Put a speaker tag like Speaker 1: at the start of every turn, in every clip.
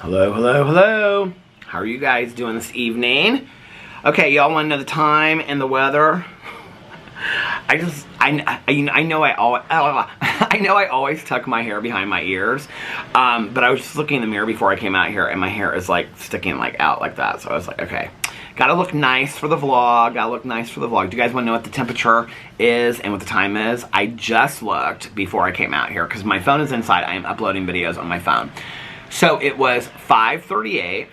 Speaker 1: Hello, hello, hello. How are you guys doing this evening? Okay, y'all want to know the time and the weather? I know I always tuck my hair behind my ears, but I was just looking in the mirror before I came out here, and my hair is like sticking like out like that. So I was like, okay, gotta look nice for the vlog. Do you guys want to know what the temperature is and what the time is? I just looked before I came out here because my phone is inside. I am uploading videos on my phone. So it was 5:38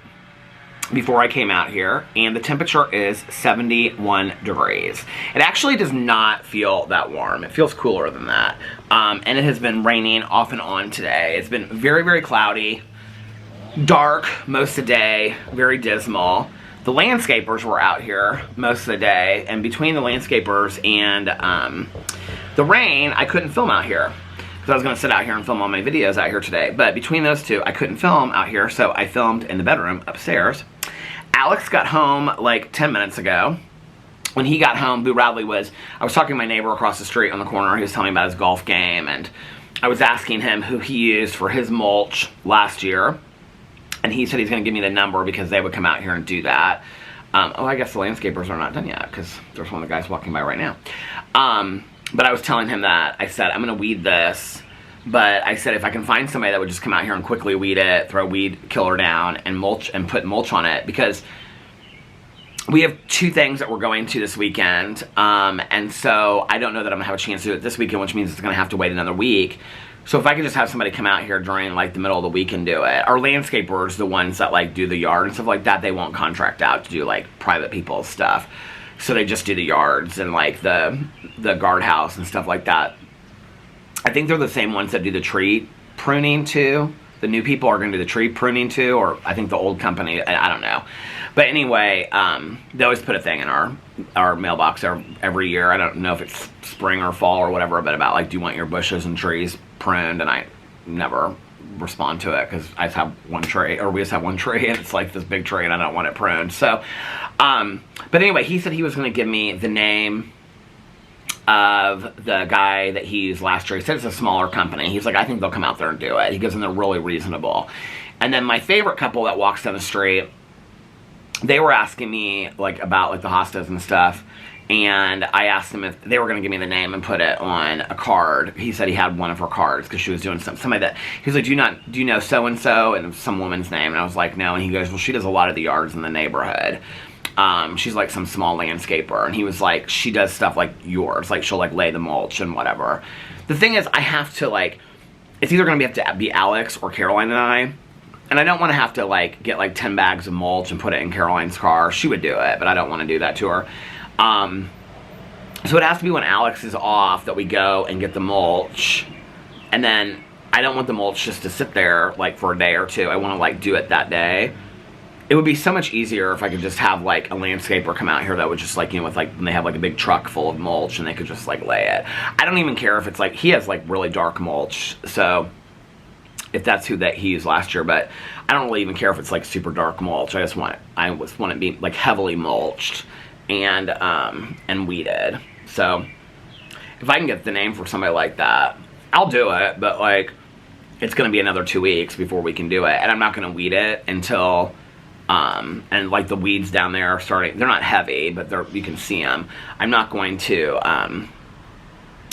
Speaker 1: before I came out here, and the temperature is 71 degrees. It actually does not feel that warm. It feels cooler than that. And it has been raining off and on today. It's been very, very cloudy, dark most of the day, very dismal. The landscapers were out here most of the day, and between the landscapers and the rain, I couldn't film out here. Because I was going to sit out here and film all my videos out here today. But between those two, I couldn't film out here, so I filmed in the bedroom upstairs. Alex got home like 10 minutes ago. When he got home, Radley I was talking to my neighbor across the street on the corner. He was telling me about his golf game, and I was asking him who he used for his mulch last year. And he said he's going to give me the number because they would come out here and do that. Oh, I guess the landscapers are not done yet because there's one of the guys walking by right now. But I was telling him that, I said, I'm going to weed this, but I said if I can find somebody that would just come out here and quickly weed it, throw weed killer down, and mulch, and put mulch on it, because we have two things that we're going to this weekend, and so I don't know that I'm going to have a chance to do it this weekend, which means it's going to have to wait another week. So if I could just have somebody come out here during, like, the middle of the week and do it. Our landscapers, the ones that, like, do the yard and stuff like that, they won't contract out to do, like, private people's stuff. So they just do the yards and, like, the guardhouse and stuff like that. I think they're the same ones that do the tree pruning, too. The new people are going to do the tree pruning, too, or I think the old company, I don't know. But anyway, they always put a thing in our mailbox every year. I don't know if it's spring or fall or whatever, but about, like, do you want your bushes and trees pruned? And I never respond to it because I just have one tree, or we just have one tree, and it's like this big tree, and I don't want it pruned. So, but anyway, he said he was going to give me the name of the guy that he used last year. He said it's a smaller company. He's like, I think they'll come out there and do it. He goes, and they're really reasonable. And then my favorite couple that walks down the street, they were asking me, like, about, like, the hostas and stuff, and I asked them if they were going to give me the name and put it on a card. He said he had one of her cards because she was doing somebody that, he was like, do you know so-and-so? And some woman's name. And I was like, no. And he goes, well, she does a lot of the yards in the neighborhood. She's like some small landscaper. And he was like, she does stuff like yours. Like, she'll, like, lay the mulch and whatever. The thing is, I have to, like, it's either going to have to be Alex or Caroline and I. And I don't want to have to, like, get, like, 10 bags of mulch and put it in Caroline's car. She would do it, but I don't want to do that to her. So it has to be when Alex is off that we go and get the mulch. And then I don't want the mulch just to sit there, like, for a day or two. I want to, like, do it that day. It would be so much easier if I could just have, like, a landscaper come out here that would just, like, you know, with, like, when they have, like, a big truck full of mulch and they could just, like, lay it. I don't even care if it's, like, he has, like, really dark mulch. So if that's who that he used last year, but I don't really even care if it's, like, super dark mulch. I just want it to be, like, heavily mulched and weeded. So if I can get the name for somebody like that, I'll do it, but, like, it's going to be another 2 weeks before we can do it, and I'm not going to weed it until, and, like, the weeds down there are starting, they're not heavy, but you can see them. I'm not going to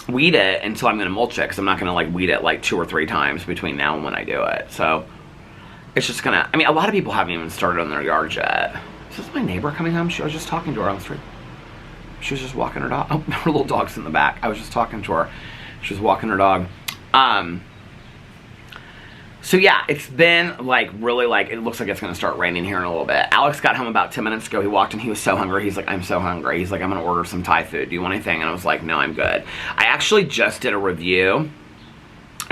Speaker 1: weed it until I'm going to mulch it, because I'm not going to, like, weed it, like, 2 or 3 times between now and when I do it. So it's just going to, I mean, a lot of people haven't even started on their yards yet. Is this my neighbor coming home? I was just talking to her on the street. She was just walking her dog. Oh, her little dog's in the back. I was just talking to her. She was walking her dog. So yeah, it's been, like, really, like, it looks like it's going to start raining here in a little bit. Alex got home about 10 minutes ago. He walked in. He was so hungry. He's like, I'm so hungry. He's like, I'm going to order some Thai food. Do you want anything? And I was like, no, I'm good. I actually just did a review.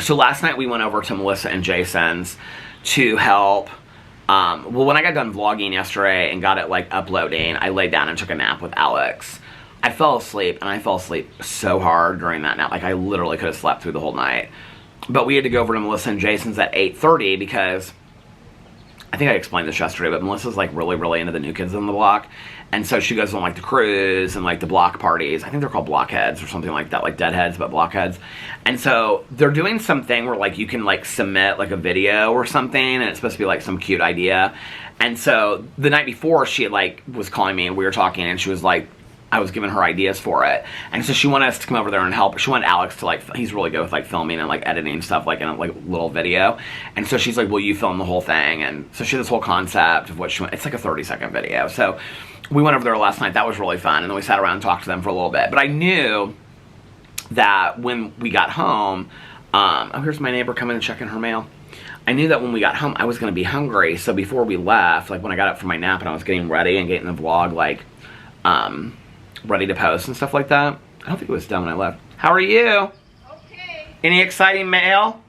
Speaker 1: So last night we went over to Melissa and Jason's to help. Well, when I got done vlogging yesterday and got it, like, uploading, I laid down and took a nap with Alex. I fell asleep, and I fell asleep so hard during that nap. Like, I literally could have slept through the whole night. But we had to go over to Melissa and Jason's at 8:30 because I think I explained this yesterday, but Melissa's like really, really into the New Kids on the Block. And so she goes on like the cruise and like the block parties. I think they're called blockheads or something like that, like deadheads, but blockheads. And so they're doing something where like you can like submit like a video or something, and it's supposed to be like some cute idea. And so the night before, she like was calling me and we were talking, and she was like, I was giving her ideas for it. And so she wanted us to come over there and help. She wanted Alex to like, he's really good with like filming and like editing stuff like in a like little video. And so she's like, will you film the whole thing? And so she had this whole concept of what she wants. It's like a 30-second video. So we went over there last night. That was really fun. And then we sat around and talked to them for a little bit. But I knew that when we got home, oh, here's my neighbor coming and checking her mail. I knew that when we got home, I was going to be hungry. So before we left, like when I got up from my nap and I was getting ready and getting the vlog, like, ready to post and stuff like that. I don't think it was done when I left. How are you?
Speaker 2: Okay.
Speaker 1: Any exciting mail?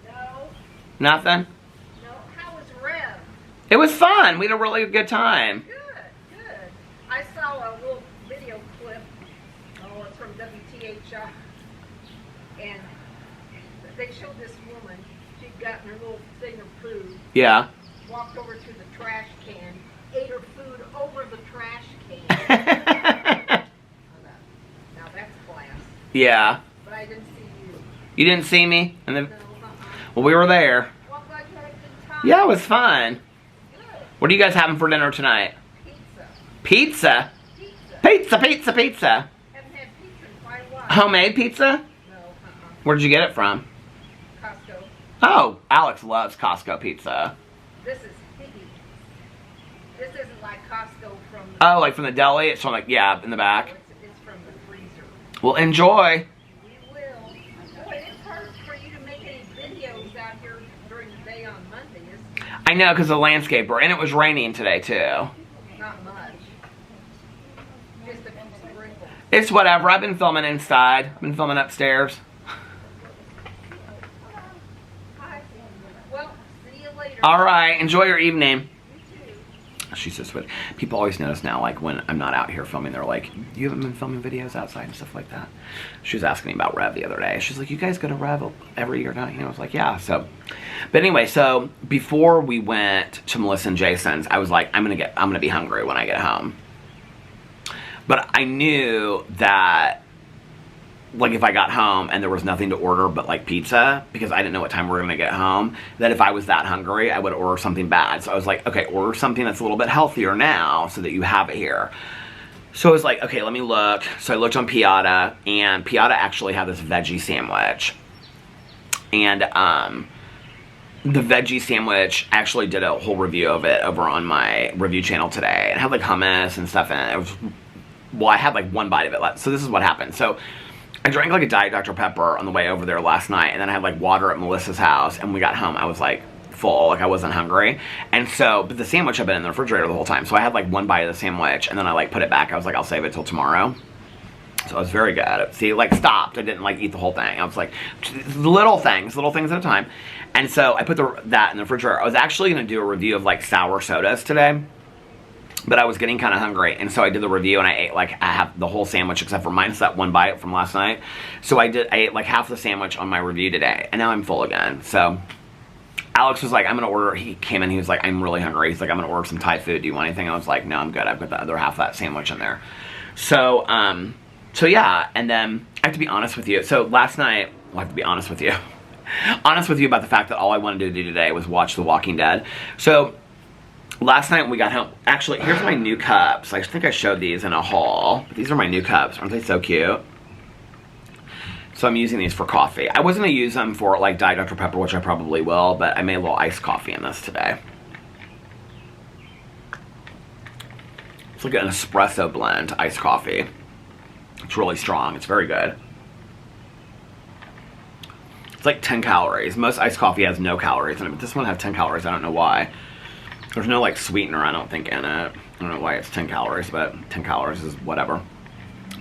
Speaker 2: No.
Speaker 1: Nothing?
Speaker 2: No. How was Rev?
Speaker 1: It was fun. We had a really good time.
Speaker 2: Good. I saw a little video clip. Oh, it's from WTHR. And they showed this woman. She'd gotten her little thing of food.
Speaker 1: Yeah.
Speaker 2: Walked over to the trash can. Ate her food over the trash can. Now that's class.
Speaker 1: Yeah.
Speaker 2: But I didn't see you.
Speaker 1: You didn't see me? And then,
Speaker 2: No.
Speaker 1: well, we were there.
Speaker 2: Well, glad you had a good time.
Speaker 1: Yeah, it was fun.
Speaker 2: Good.
Speaker 1: What are you guys having for dinner tonight?
Speaker 2: Pizza.
Speaker 1: Pizza? Pizza.
Speaker 2: Haven't had pizza in quite a while.
Speaker 1: Homemade pizza?
Speaker 2: No.
Speaker 1: Where did you get it from?
Speaker 2: Costco.
Speaker 1: Oh, Alex loves Costco pizza.
Speaker 2: This is Higgy. This isn't like Costco from the...
Speaker 1: Oh, like from the deli? It's from like, yeah, in the back.
Speaker 2: It's from the freezer.
Speaker 1: Well, enjoy.
Speaker 2: We will. Boy, it's hard for you to make any videos out here during the day on Monday, isn't it?
Speaker 1: I know, because the landscaper, and it was raining today too.
Speaker 2: Not much. Just a few sprinkles.
Speaker 1: It's whatever. I've been filming inside. I've been filming upstairs.
Speaker 2: Hi. Well, see you later.
Speaker 1: All right. Enjoy your evening.
Speaker 2: You too.
Speaker 1: She's so sweet. People always notice now, like when I'm not out here filming, they're like, you haven't been filming videos outside and stuff like that. She was asking me about Rev the other day. She's like, you guys go to Rev every year, don't you? I was like, yeah. So, but anyway, so before we went to Melissa and Jason's, I was like, I'm gonna be hungry when I get home. But I knew that, like, if I got home and there was nothing to order but like pizza, because I didn't know what time we were gonna get home, that if I was that hungry, I would order something bad. So I was like, okay, order something that's a little bit healthier now so that you have it here. So I was like, okay, let me look. So I looked on Piata, and Piata actually had this veggie sandwich. And the veggie sandwich, I actually did a whole review of it over on my review channel today. It had like hummus and stuff in it. It was, well, I had like one bite of it left. So this is what happened. So I drank like a Diet Dr. Pepper on the way over there last night, and then I had like water at Melissa's house, and we got home, I was like full, like I wasn't hungry. And so, but the sandwich had been in the refrigerator the whole time, so I had like one bite of the sandwich, and then I like put it back. I was like, I'll save it till tomorrow. So I was very good at it. See, like stopped. I didn't like eat the whole thing. I was like, little things at a time. And so I put that in the refrigerator. I was actually going to do a review of like sour sodas today, but I was getting kind of hungry, and so I did the review, and I ate like half the whole sandwich except for minus that one bite from last night. So I ate like half the sandwich on my review today, and now I'm full again. So Alex was like, I'm gonna order. He came in, he was like, I'm really hungry. He's like, I'm gonna order some Thai food. Do you want anything? I was like, no, I'm good. I've got the other half of that sandwich in there. So so yeah, and then I have to be honest with you. So last night, well, I have to be honest with you. Honest with you about the fact that all I wanted to do today was watch The Walking Dead. So last night when we got home, actually, here's my new cups. I think I showed these in a haul. But these are my new cups. Aren't they so cute? So I'm using these for coffee. I wasn't going to use them for like Diet Dr. Pepper, which I probably will, but I made a little iced coffee in this today. It's like an espresso blend iced coffee. It's really strong. It's very good. It's like 10 calories. Most iced coffee has no calories in it, but this one has 10 calories. I don't know why. There's no like sweetener, I don't think, in it. I don't know why it's 10 calories, but 10 calories is whatever.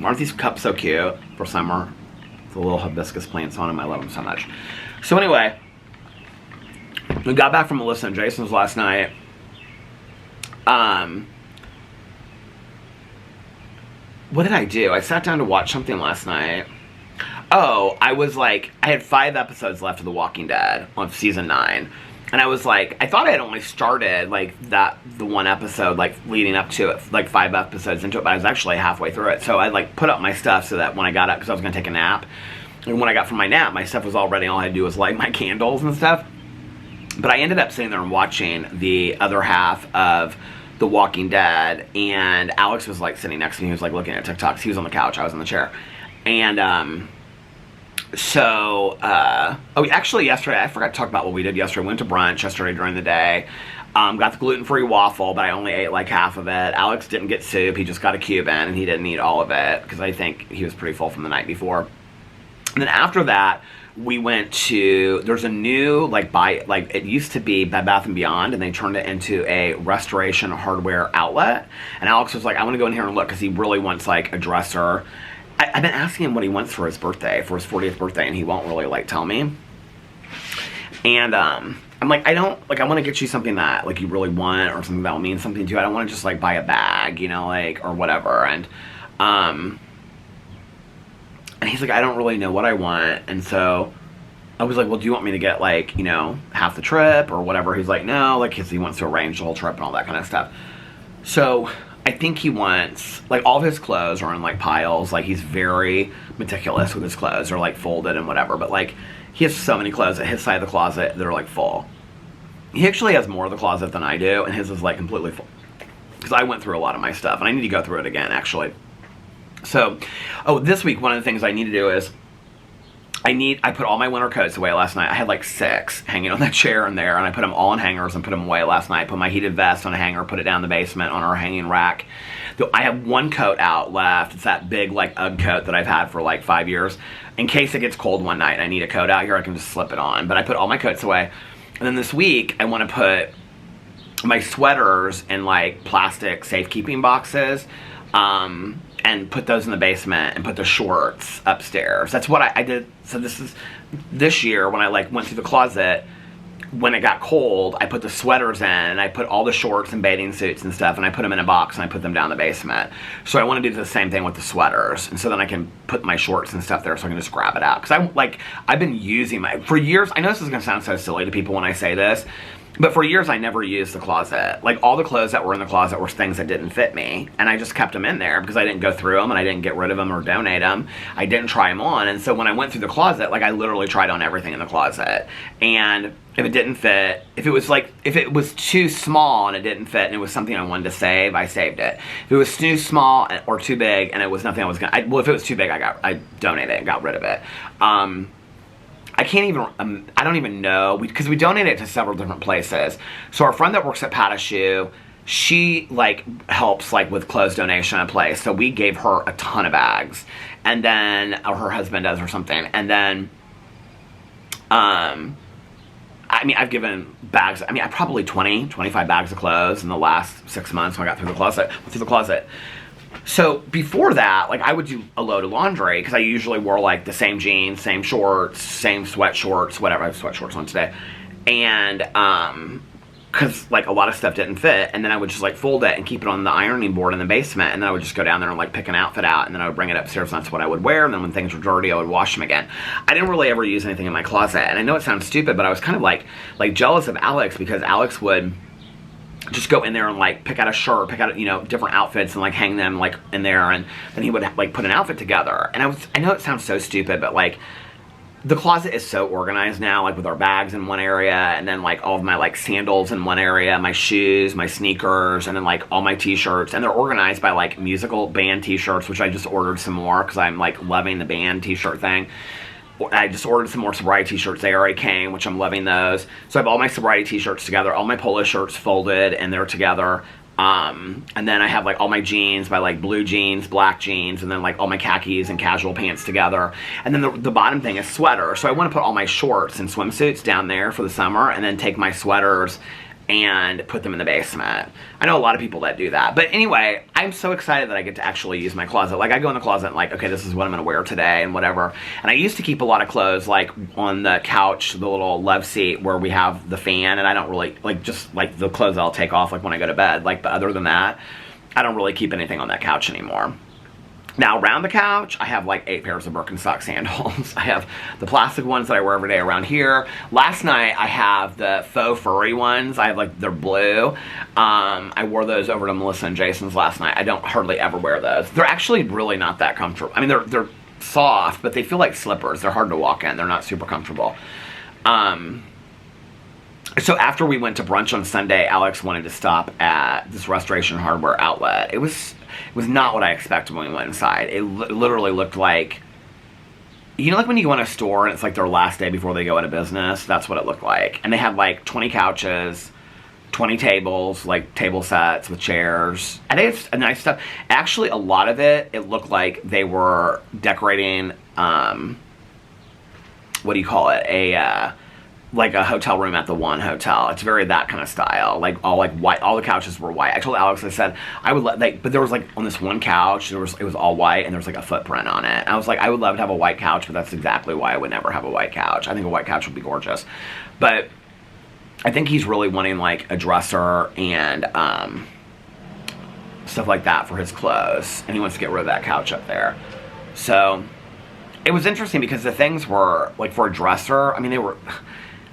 Speaker 1: Aren't these cups so cute for summer? The little hibiscus plants on them. I love them so much. So anyway, we got back from Melissa and Jason's last night. What did I do? I sat down to watch something last night. Oh, I was like, I had 5 episodes left of The Walking Dead on season 9. And I was like, I thought I had only started like the one episode, like leading up to it, like 5 episodes into it, but I was actually halfway through it. So I like put up my stuff so that when I got up, because I was going to take a nap, and when I got from my nap, my stuff was all ready. All I had to do was light my candles and stuff. But I ended up sitting there and watching the other half of The Walking Dead, and Alex was like sitting next to me. He was like looking at TikToks. He was on the couch. I was in the chair. And actually yesterday, I forgot to talk about what we did yesterday. We went to brunch yesterday during the day. Got the gluten-free waffle, but I only ate like half of it. Alex didn't get soup. He just got a Cuban, and he didn't eat all of it because I think he was pretty full from the night before. And then after that, we went to, there's a new, it used to be Bed Bath & Beyond, and they turned it into a restoration hardware outlet. And Alex was like, I want to go in here and look, because he really wants, like, a dresser. I've been asking him what he wants for his birthday, for his 40th birthday, and he won't really, like, tell me. And, I'm like, I want to get you something that, like, you really want, or something that will mean something to you. I don't want to just, like, buy a bag, you know, like, or whatever. And he's like, I don't really know what I want. And so I was like, well, do you want me to get, like, you know, half the trip or whatever? He's like, no, like, because he wants to arrange the whole trip and all that kind of stuff. So I think he wants, like, all of his clothes are in, like, piles. Like, he's very meticulous with his clothes. They're, like, folded and whatever. But, like, he has so many clothes at his side of the closet that are, like, full. He actually has more of the closet than I do, and his is, like, completely full. Because I went through a lot of my stuff, and I need to go through it again, actually. So, this week, one of the things I need to do is, I put all my winter coats away last night. I had like 6 hanging on that chair in there, and I put them all in hangers and put them away last night. Put my heated vest on a hanger, put it down in the basement on our hanging rack. I have one coat out left. It's that big, like, Ugg coat that I've had for like 5 years. In case it gets cold one night and I need a coat out here, I can just slip it on. But I put all my coats away. And then this week, I want to put my sweaters in, like, plastic safekeeping boxes. And put those in the basement and put the shorts upstairs. That's what I did. So this year when I, like, went through the closet, when it got cold, I put the sweaters in, and I put all the shorts and bathing suits and stuff, and I put them in a box, and I put them down in the basement. So I want to do the same thing with the sweaters, and so then I can put my shorts and stuff there, so I can just grab it out. Because I've been using for years, I know this is going to sound so silly to people when I say this, but for years, I never used the closet. Like, all the clothes that were in the closet were things that didn't fit me. And I just kept them in there because I didn't go through them, and I didn't get rid of them or donate them. I didn't try them on. And so when I went through the closet, like, I literally tried on everything in the closet. And if it didn't fit, if it was too small and it didn't fit and it was something I wanted to save, I saved it. If it was too small or too big and it was nothing I was going to... Well, if it was too big, I donated it and got rid of it. I can't even, I don't even know, because we donated it to several different places. So our friend that works at Patashu, she, like, helps, like, with clothes donation at a place. So we gave her a ton of bags. And then, or her husband does or something. And then, I mean, I've given bags, I probably 25 bags of clothes in the last 6 months when I got through the closet. So before that, like, I would do a load of laundry because I usually wore, like, the same jeans, same shorts, same sweat shorts, whatever. I have sweat shorts on today. And, because, like, a lot of stuff didn't fit. And then I would just, like, fold it and keep it on the ironing board in the basement. And then I would just go down there and, like, pick an outfit out. And then I would bring it upstairs, and that's what I would wear. And then when things were dirty, I would wash them again. I didn't really ever use anything in my closet. And I know it sounds stupid, but I was kind of, like jealous of Alex because Alex would just go in there and, like, pick out a shirt, pick out, you know, different outfits and, like, hang them, like, in there, and then he would, like, put an outfit together. And I know it sounds so stupid, but, like, the closet is so organized now, like, with our bags in one area, and then, like, all of my, like, sandals in one area, my shoes, my sneakers, and then, like, all my t-shirts, and they're organized by, like, musical band t-shirts, which I just ordered some more because I'm, like, loving the band t-shirt thing. I just ordered some more sobriety t-shirts. They already came, which I'm loving those. So I have all my sobriety t-shirts together, all my polo shirts folded, and they're together. And then I have, like, all my jeans, my, like, blue jeans, black jeans, and then, like, all my khakis and casual pants together. And then the bottom thing is sweater. So I want to put all my shorts and swimsuits down there for the summer, and then take my sweaters and put them in the basement. I know a lot of people that do that. But anyway, I'm so excited that I get to actually use my closet. Like, I go in the closet and, like, okay, this is what I'm gonna wear today and whatever. And I used to keep a lot of clothes, like, on the couch, the little love seat where we have the fan, and I don't really, like, just, like, the clothes I'll take off, like, when I go to bed. Like, but other than that, I don't really keep anything on that couch anymore. Now, around the couch, I have like 8 pairs of Birkenstock sandals. I have the plastic ones that I wear every day around here. Last night, I have the faux furry ones. I have like, they're blue. I wore those over to Melissa and Jason's last night. I don't hardly ever wear those. They're actually really not that comfortable. I mean, they're soft, but they feel like slippers. They're hard to walk in. They're not super comfortable. So after we went to brunch on Sunday, Alex wanted to stop at this Restoration Hardware outlet. It was not what I expected when we went inside. It literally looked like, you know, like when you go in a store and it's like their last day before they go out of business? That's what it looked like. And they had like 20 couches, 20 tables, like table sets with chairs. I think it's a nice stuff. Actually, a lot of it looked like they were decorating, what do you call it? Like a hotel room at the One Hotel. It's very that kind of style. Like all white. All the couches were white. I told Alex, I said I would like, but there was like on this one couch, it was all white and there was like a footprint on it. And I was like, I would love to have a white couch, but that's exactly why I would never have a white couch. I think a white couch would be gorgeous, but I think he's really wanting like a dresser and stuff like that for his clothes, and he wants to get rid of that couch up there. So it was interesting because the things were like, for a dresser, I mean,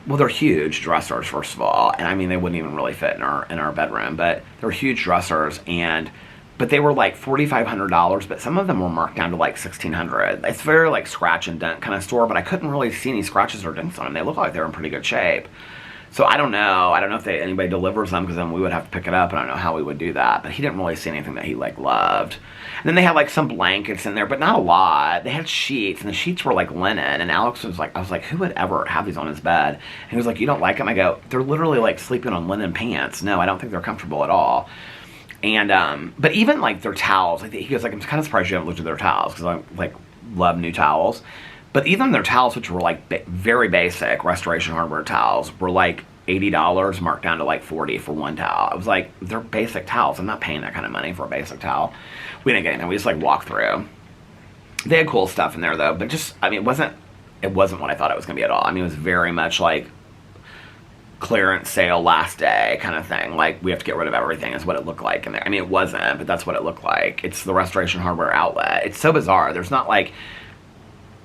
Speaker 1: well, they're huge dressers, first of all, and I mean, they wouldn't even really fit in our bedroom, but they're huge dressers, but they were like $4,500, but some of them were marked down to like $1,600. It's very like scratch and dent kind of store, but I couldn't really see any scratches or dents on them. They look like they're in pretty good shape. So I don't know. I don't know if anybody delivers them, because then we would have to pick it up, and I don't know how we would do that. But he didn't really see anything that he like loved. And then they had like some blankets in there, but not a lot. They had sheets, and the sheets were like linen. And Alex was like, I was like, who would ever have these on his bed? And he was like, you don't like them? I go, they're literally like sleeping on linen pants. No, I don't think they're comfortable at all. And but even like their towels, like, he goes like, I'm kind of surprised you haven't looked at their towels, because I like love new towels. But even their towels, which were like very basic Restoration Hardware towels, were like $80, marked down to like $40 for one towel. I was like, they're basic towels. I'm not paying that kind of money for a basic towel. We didn't get anything. We just like walked through. They had cool stuff in there though, but just, I mean, it wasn't what I thought it was gonna be at all. I mean, it was very much like clearance sale last day kind of thing. Like, we have to get rid of everything is what it looked like in there. I mean, it wasn't, but that's what it looked like. It's the Restoration Hardware outlet. It's so bizarre. There's not like,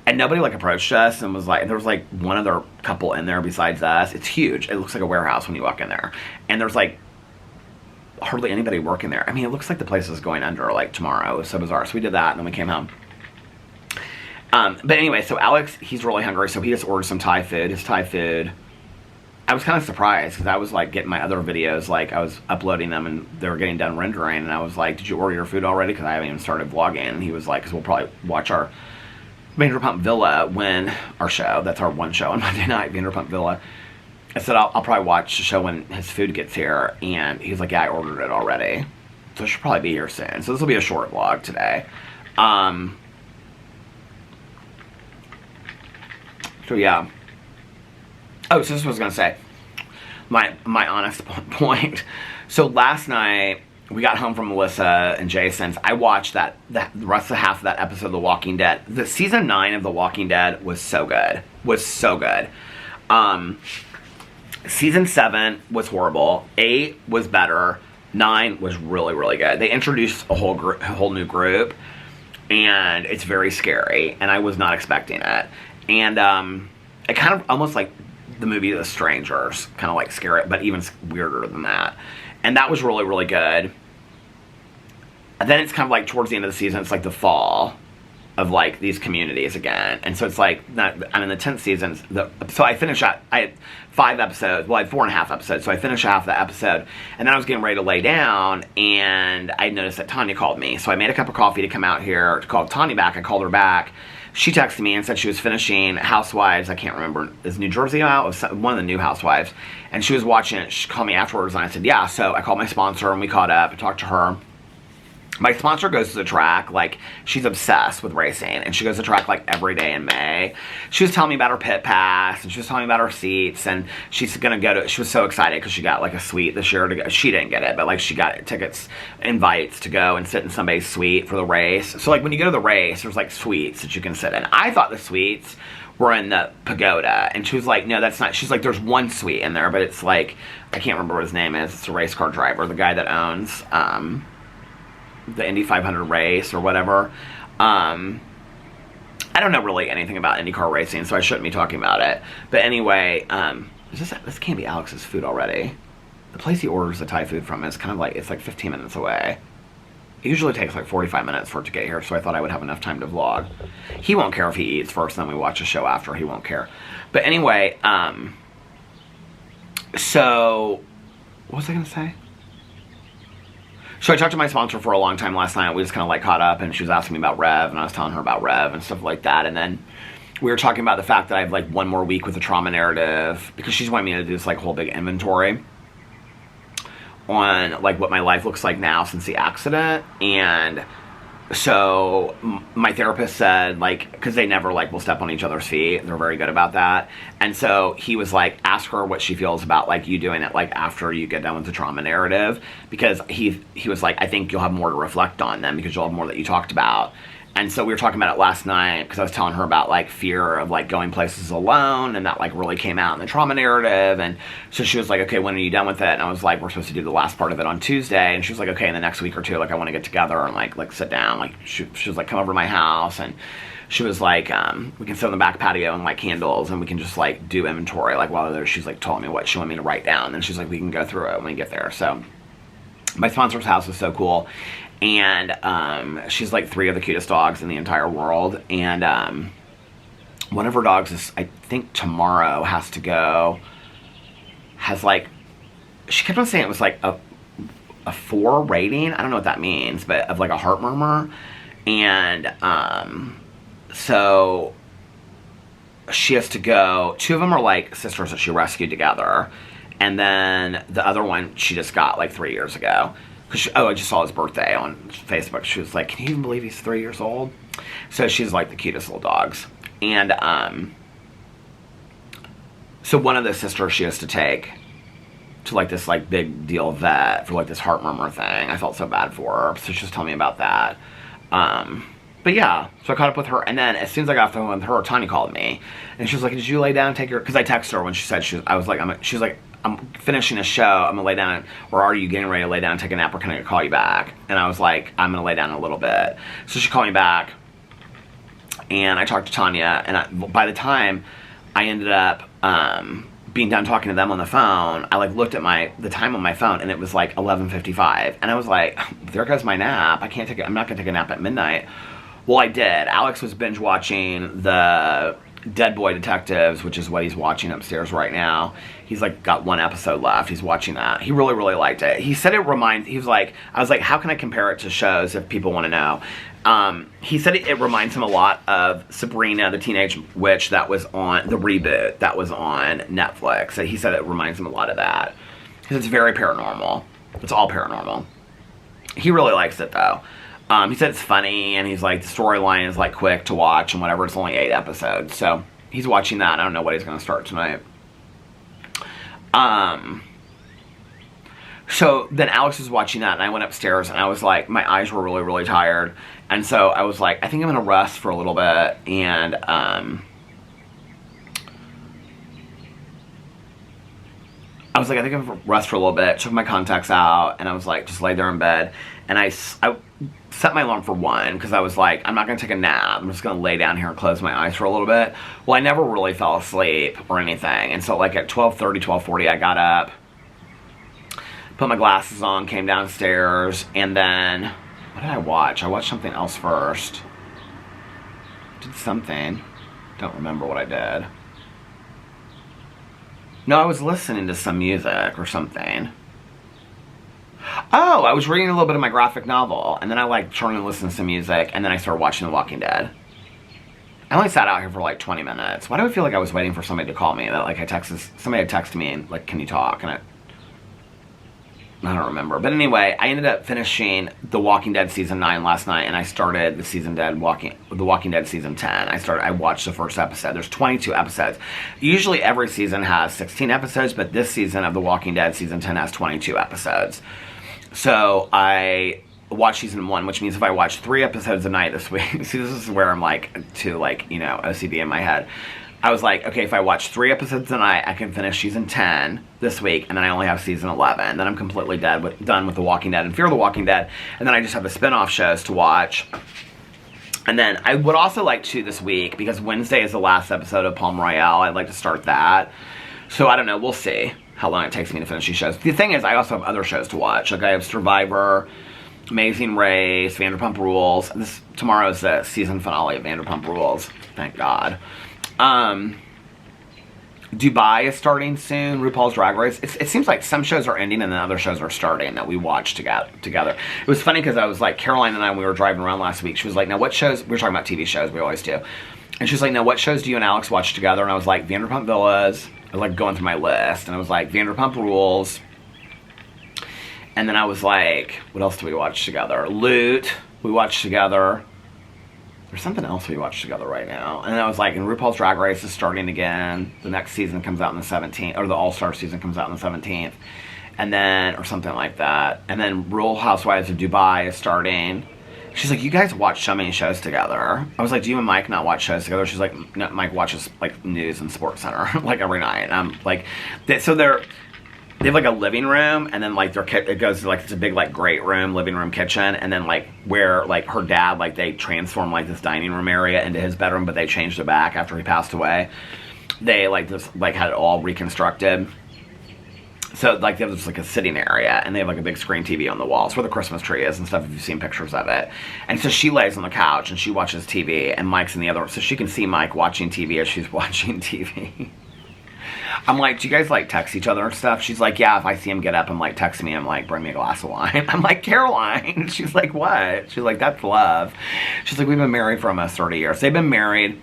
Speaker 1: and nobody like approached us and was like, there was like one other couple in there besides us. It's huge. It looks like a warehouse when you walk in there. And there's like hardly anybody working there. I mean, it looks like the place is going under like tomorrow. It was so bizarre. So we did that and then we came home. But anyway, so Alex, he's really hungry. So he just ordered some Thai food. His Thai food, I was kind of surprised because I was like getting my other videos, like I was uploading them and they were getting done rendering. And I was like, did you order your food already? Because I haven't even started vlogging. And he was like, because we'll probably watch our Vanderpump Villa when our show, that's our one show on Monday night, Vanderpump Villa. I said, I'll probably watch the show when his food gets here. And he's like, yeah, I ordered it already. So it should probably be here soon. So this will be a short vlog today. So yeah. Oh, so this was what I was going to say. My honest point. So last night, we got home from Melissa and Jason's. I watched the rest of the half of that episode of The Walking Dead. The season 9 of The Walking Dead was so good. Season 7 was horrible. 8 was better. 9 was really, really good. They introduced a whole new group, and it's very scary, and I was not expecting it. And it kind of almost like the movie The Strangers, kind of like scary, but even weirder than that. And that was really, really good. And then it's kind of like towards the end of the season, it's like the fall of like these communities again. And so it's like, I'm in the 10th season. So I finished out, I had 5 episodes, well I had 4.5 episodes. So I finished half the episode and then I was getting ready to lay down and I noticed that Tanya called me. So I made a cup of coffee to come out here to call Tanya back. I called her back. She texted me and said she was finishing Housewives. I can't remember. Is New Jersey out? It was one of the new Housewives. And she was watching it. She called me afterwards and I said, yeah. So I called my sponsor and we caught up. I talked to her. My sponsor goes to the track, like, she's obsessed with racing, and she goes to the track, like, every day in May. She was telling me about her pit pass, and she was telling me about her seats, and she's gonna go to, she was so excited because she got, like, a suite this year to go. She didn't get it, but, like, she got tickets, invites to go and sit in somebody's suite for the race. So, like, when you go to the race, there's, like, suites that you can sit in. I thought the suites were in the pagoda, and she was like, no, that's not. She's like, there's one suite in there, but it's, like, I can't remember what his name is. It's a race car driver, the guy that owns, the Indy 500 race or whatever. I don't know really anything about IndyCar racing, so I shouldn't be talking about it. But anyway, this can't be Alex's food already. The place he orders the Thai food from is kind of like, it's like 15 minutes away. It usually takes like 45 minutes for it to get here, so I thought I would have enough time to vlog. He won't care if he eats first, then we watch a show after. He won't care. But anyway, so what was I going to say? So I talked to my sponsor for a long time last night. We just kind of like caught up, and she was asking me about Rev, and I was telling her about Rev and stuff like that. And then we were talking about the fact that I have like one more week with the trauma narrative, because she's wanting me to do this like whole big inventory on like what my life looks like now since the accident. And so my therapist said, like, because they never like will step on each other's feet, they're very good about that. And so he was like, ask her what she feels about like you doing it like after you get done with the trauma narrative, because he was like, I think you'll have more to reflect on then, because you'll have more that you talked about. And so we were talking about it last night, because I was telling her about like fear of like going places alone, and that like really came out in the trauma narrative. And so she was like, okay, when are you done with it? And I was like, we're supposed to do the last part of it on Tuesday. And she was like, okay, in the next week or two, like I want to get together and like sit down. Like she was like, come over to my house, and she was like, we can sit on the back patio and light candles, and we can just like do inventory like while there. She's like telling me what she wanted me to write down, and she's like, we can go through it when we get there. So my sponsor's house is so cool. And she's like 3 of the cutest dogs in the entire world. And one of her dogs is, I think tomorrow, has to go, has like, she kept on saying it was like a 4 rating. I don't know what that means, but of like a heart murmur. And so she has to go. 2 of them are like sisters that she rescued together. And then the other one she just got like 3 years ago. I just saw his birthday on Facebook. She was like, can you even believe he's 3 years old? So she's like the cutest little dogs. And so one of the sisters she has to take to like this like big deal vet for like this heart murmur thing. I felt so bad for her. So she was telling me about that. But yeah, so I caught up with her. And then as soon as I got off the phone with her, Tanya called me. And she was like, did you lay down and take your... Because I texted her when she said, she was like, I'm finishing a show, I'm gonna lay down, or are you getting ready to lay down and take a nap, or can I call you back? And I was like, I'm gonna lay down a little bit. So she called me back, and I talked to Tanya, and by the time I ended up being done talking to them on the phone, I like looked at the time on my phone, and it was like 11:55, and I was like, there goes my nap. I'm not gonna take a nap at midnight. Well, I did. Alex was binge watching the Dead Boy Detectives, which is what he's watching upstairs right now. He's like got 1 episode left. He's watching that. He really, really liked it. He said I was like, how can I compare it to shows if people want to know? He said it reminds him a lot of Sabrina the Teenage Witch that was on the reboot that was on Netflix. So he said it reminds him a lot of that. Because it's very paranormal. It's all paranormal. He really likes it though. He said it's funny, and he's like, the storyline is like quick to watch and whatever. It's only 8 episodes. So he's watching that. I don't know what he's going to start tonight. So then Alex was watching that, and I went upstairs, and I was like, my eyes were really, really tired. And so I was like, I think I'm going to rest for a little bit. And I was like, I think I'm going to rest for a little bit. Took my contacts out, and I was like, just lay there in bed. And I set my alarm for 1, because I was like, I'm not going to take a nap. I'm just going to lay down here and close my eyes for a little bit. Well, I never really fell asleep or anything. And so like at 12:30, 12:40, I got up, put my glasses on, came downstairs, and then, what did I watch? I watched something else first. Did something. Don't remember what I did. No, I was listening to some music or something. Oh, I was reading a little bit of my graphic novel, and then I like turned and listened to some music, and then I started watching The Walking Dead. I only sat out here for like 20 minutes. Why do I feel like I was waiting for somebody to call me? That like somebody had texted me and like, can you talk? And I don't remember. But anyway, I ended up finishing The Walking Dead season 9 last night, and I started The Walking Dead season 10. I watched the first episode. There's 22 episodes. Usually every season has 16 episodes, but this season of The Walking Dead season 10 has 22 episodes. So I watched season 1, which means if I watch 3 episodes a night this week, see, this is where I'm like, to like, you know, OCD in my head. I was like, okay, if I watch 3 episodes a night, I can finish season 10 this week, and then I only have season 11. Then I'm completely done with The Walking Dead and Fear the Walking Dead, and then I just have the spin-off shows to watch. And then I would also like to this week, because Wednesday is the last episode of Palm Royale, I'd like to start that. So I don't know, we'll see how long it takes me to finish these shows. The thing is, I also have other shows to watch. Like I have Survivor, Amazing Race, Vanderpump Rules. Tomorrow's the season finale of Vanderpump Rules, thank God. Dubai is starting soon, RuPaul's Drag Race. It seems like some shows are ending and then other shows are starting that we watch together. It was funny because I was like, Caroline and I, when we were driving around last week, she was like, now what shows, we were talking about TV shows, we always do. And she was like, now what shows do you and Alex watch together? And I was like, Vanderpump Villas. I was like going through my list and I was like, Vanderpump Rules. And then I was like, what else do we watch together? Loot, we watch together. There's something else we watch together right now. And I was like, and RuPaul's Drag Race is starting again. The next season comes out on the 17th, or the All-Star season comes out on the 17th. And then, or something like that. And then Real Housewives of Dubai is starting. She's like, you guys watch so many shows together. I was like, do you and Mike not watch shows together? She's like, no, Mike watches like news and Sports Center like every night. And I'm like, so they have like a living room, and then like it goes to like it's a big like great room, living room, kitchen, and then like where like her dad, like they transformed like this dining room area into his bedroom, but they changed it back after he passed away. They like just like had it all reconstructed. So like they have just like a sitting area, and they have like a big screen TV on the walls where the Christmas tree is and stuff, if you've seen pictures of it. And so she lays on the couch and she watches TV, and Mike's in the other room, so she can see Mike watching TV as she's watching TV. I'm like, do you guys like text each other and stuff? She's like, yeah, if I see him get up and like text me, I'm like, bring me a glass of wine. I'm like, Caroline. She's like, what? She's like, that's love. She's like, we've been married for almost 30 years. They've been married.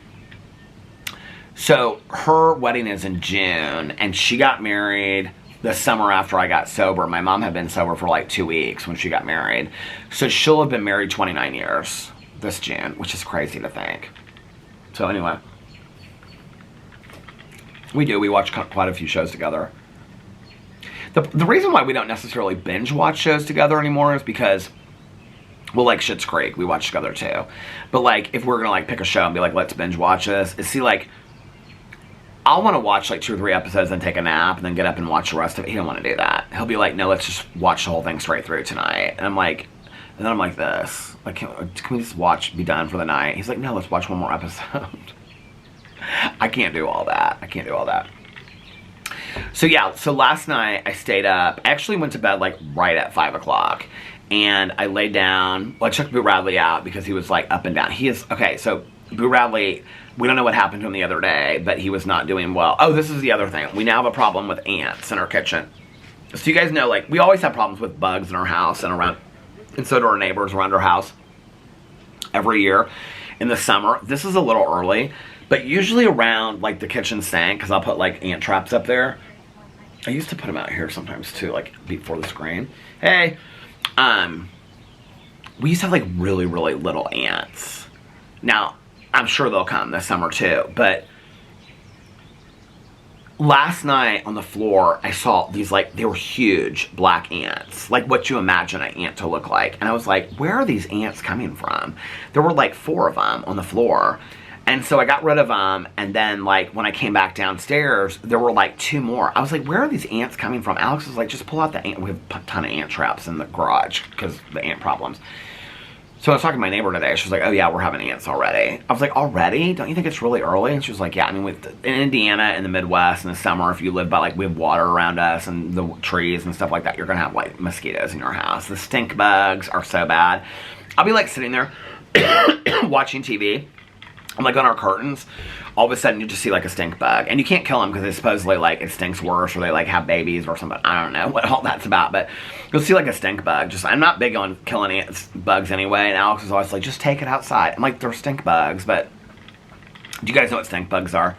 Speaker 1: So her wedding is in June, and she got married the summer after I got sober. My mom had been sober for like 2 weeks when she got married. So she'll have been married 29 years this June, which is crazy to think. So anyway. We watch quite a few shows together. The reason why we don't necessarily binge watch shows together anymore is because, well, like Schitt's Creek, we watch together too. But like, if we're gonna like pick a show and be like, let's binge watch this, see, like, I'll want to watch like 2 or 3 episodes and take a nap and then get up and watch the rest of it. He don't want to do that. He'll be like, no, let's just watch the whole thing straight through tonight. And I'm like, and then I'm like this, like, can we just be done for the night? He's like, no, let's watch one more episode. I can't do all that. So yeah, so last night I stayed up. I actually went to bed like right at 5 o'clock. And I laid down. Well, I took Boo Radley out because he was like up and down. Okay, so Boo Radley, we don't know what happened to him the other day, but he was not doing well. Oh, this is the other thing. We now have a problem with ants in our kitchen. So you guys know, like, we always have problems with bugs in our house and around, and so do our neighbors around our house every year in the summer. This is a little early. But usually around, like, the kitchen sink, because I'll put, like, ant traps up there. I used to put them out here sometimes, too, like, before the screen. Hey! We used to have, like, really, really little ants. Now, I'm sure they'll come this summer, too. But last night on the floor, I saw these, like, they were huge black ants. Like, what you imagine an ant to look like. And I was like, where are these ants coming from? There were, like, 4 of them on the floor. And so I got rid of them, and then, like, when I came back downstairs, there were, like, 2 more. I was like, where are these ants coming from? Alex was like, just pull out the ant. We have a ton of ant traps in the garage because of the ant problems. So I was talking to my neighbor today. She was like, oh, yeah, we're having ants already. I was like, already? Don't you think it's really early? And she was like, yeah, I mean, in Indiana, in the Midwest, in the summer, if you live by, like, we have water around us and the trees and stuff like that, you're going to have, like, mosquitoes in your house. The stink bugs are so bad. I'll be, like, sitting there watching TV. I'm like on our curtains, all of a sudden you just see like a stink bug. And you can't kill them because they supposedly like it stinks worse or they like have babies or something. I don't know what all that's about, but you'll see like a stink bug. I'm not big on killing bugs anyway. And Alex is always like, just take it outside. I'm like, they're stink bugs, but do you guys know what stink bugs are?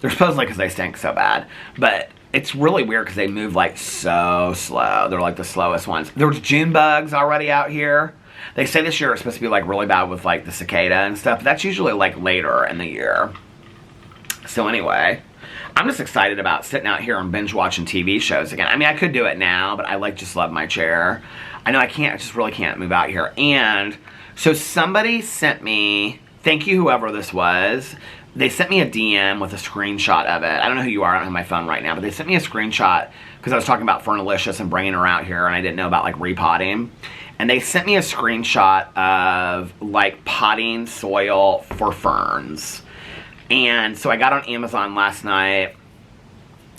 Speaker 1: They're supposedly because they stink so bad. But it's really weird because they move like so slow. They're like the slowest ones. There's June bugs already out here. They say this year it's supposed to be like really bad with like the cicada and stuff. But that's usually like later in the year. So anyway, I'm just excited about sitting out here and binge watching TV shows again. I mean, I could do it now, but I like just love my chair. I know I just really can't move out here. And so somebody sent me, thank you whoever this was, they sent me a DM with a screenshot of it. I don't know who you are. I don't have my phone right now, but they sent me a screenshot because I was talking about Fernalicious and bringing her out here, and I didn't know about like repotting. And they sent me a screenshot of like potting soil for ferns. And so I got on Amazon last night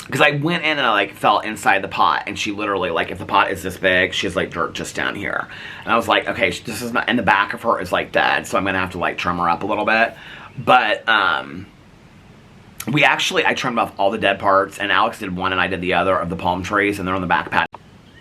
Speaker 1: because I went in and I like fell inside the pot, and she literally, like, if the pot is this big, she has like dirt just down here. And I was like, okay, this is not, and the back of her is like dead, so I'm gonna have to like trim her up a little bit. But I trimmed off all the dead parts, and Alex did one and I did the other of the palm trees, and they're on the back patio.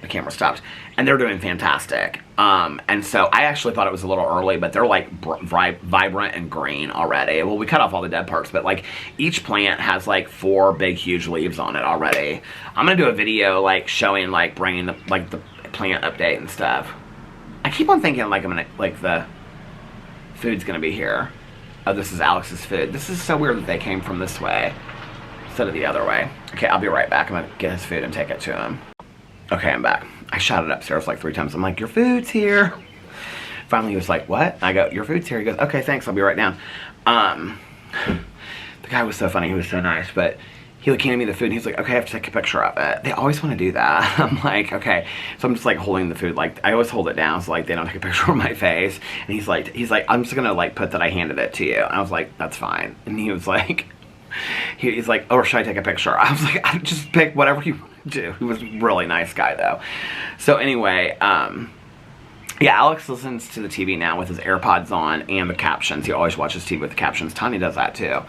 Speaker 1: The camera stopped, and they're doing fantastic. And so I actually thought it was a little early, but they're like vibrant and green already. Well, we cut off all the dead parts, but like each plant has like 4 big huge leaves on it already. I'm gonna do a video like showing, like bringing the plant update and stuff. I keep on thinking like I'm gonna, like, the food's gonna be here. Oh, this is Alex's food. This is so weird that they came from this way instead of the other way. Okay, I'll be right back. I'm gonna get his food and take it to him. Okay, I'm back. I shouted upstairs like 3 times. I'm like, your food's here. Finally, he was like, what? I go, your food's here. He goes, okay, thanks. I'll be right down. The guy was so funny. He was so nice. But he like handed me the food, and he's like, okay, I have to take a picture of it. They always want to do that. I'm like, okay. So I'm just like holding the food. Like, I always hold it down so like they don't take a picture of my face. And he's like, I'm just gonna like put that I handed it to you. And I was like, that's fine. And he was like, he's like, oh, or should I take a picture? I was like, I just pick whatever you want to do. He was a really nice guy though. So anyway, yeah, Alex listens to the TV now with his AirPods on and the captions. He always watches TV with the captions. Tanya does that too.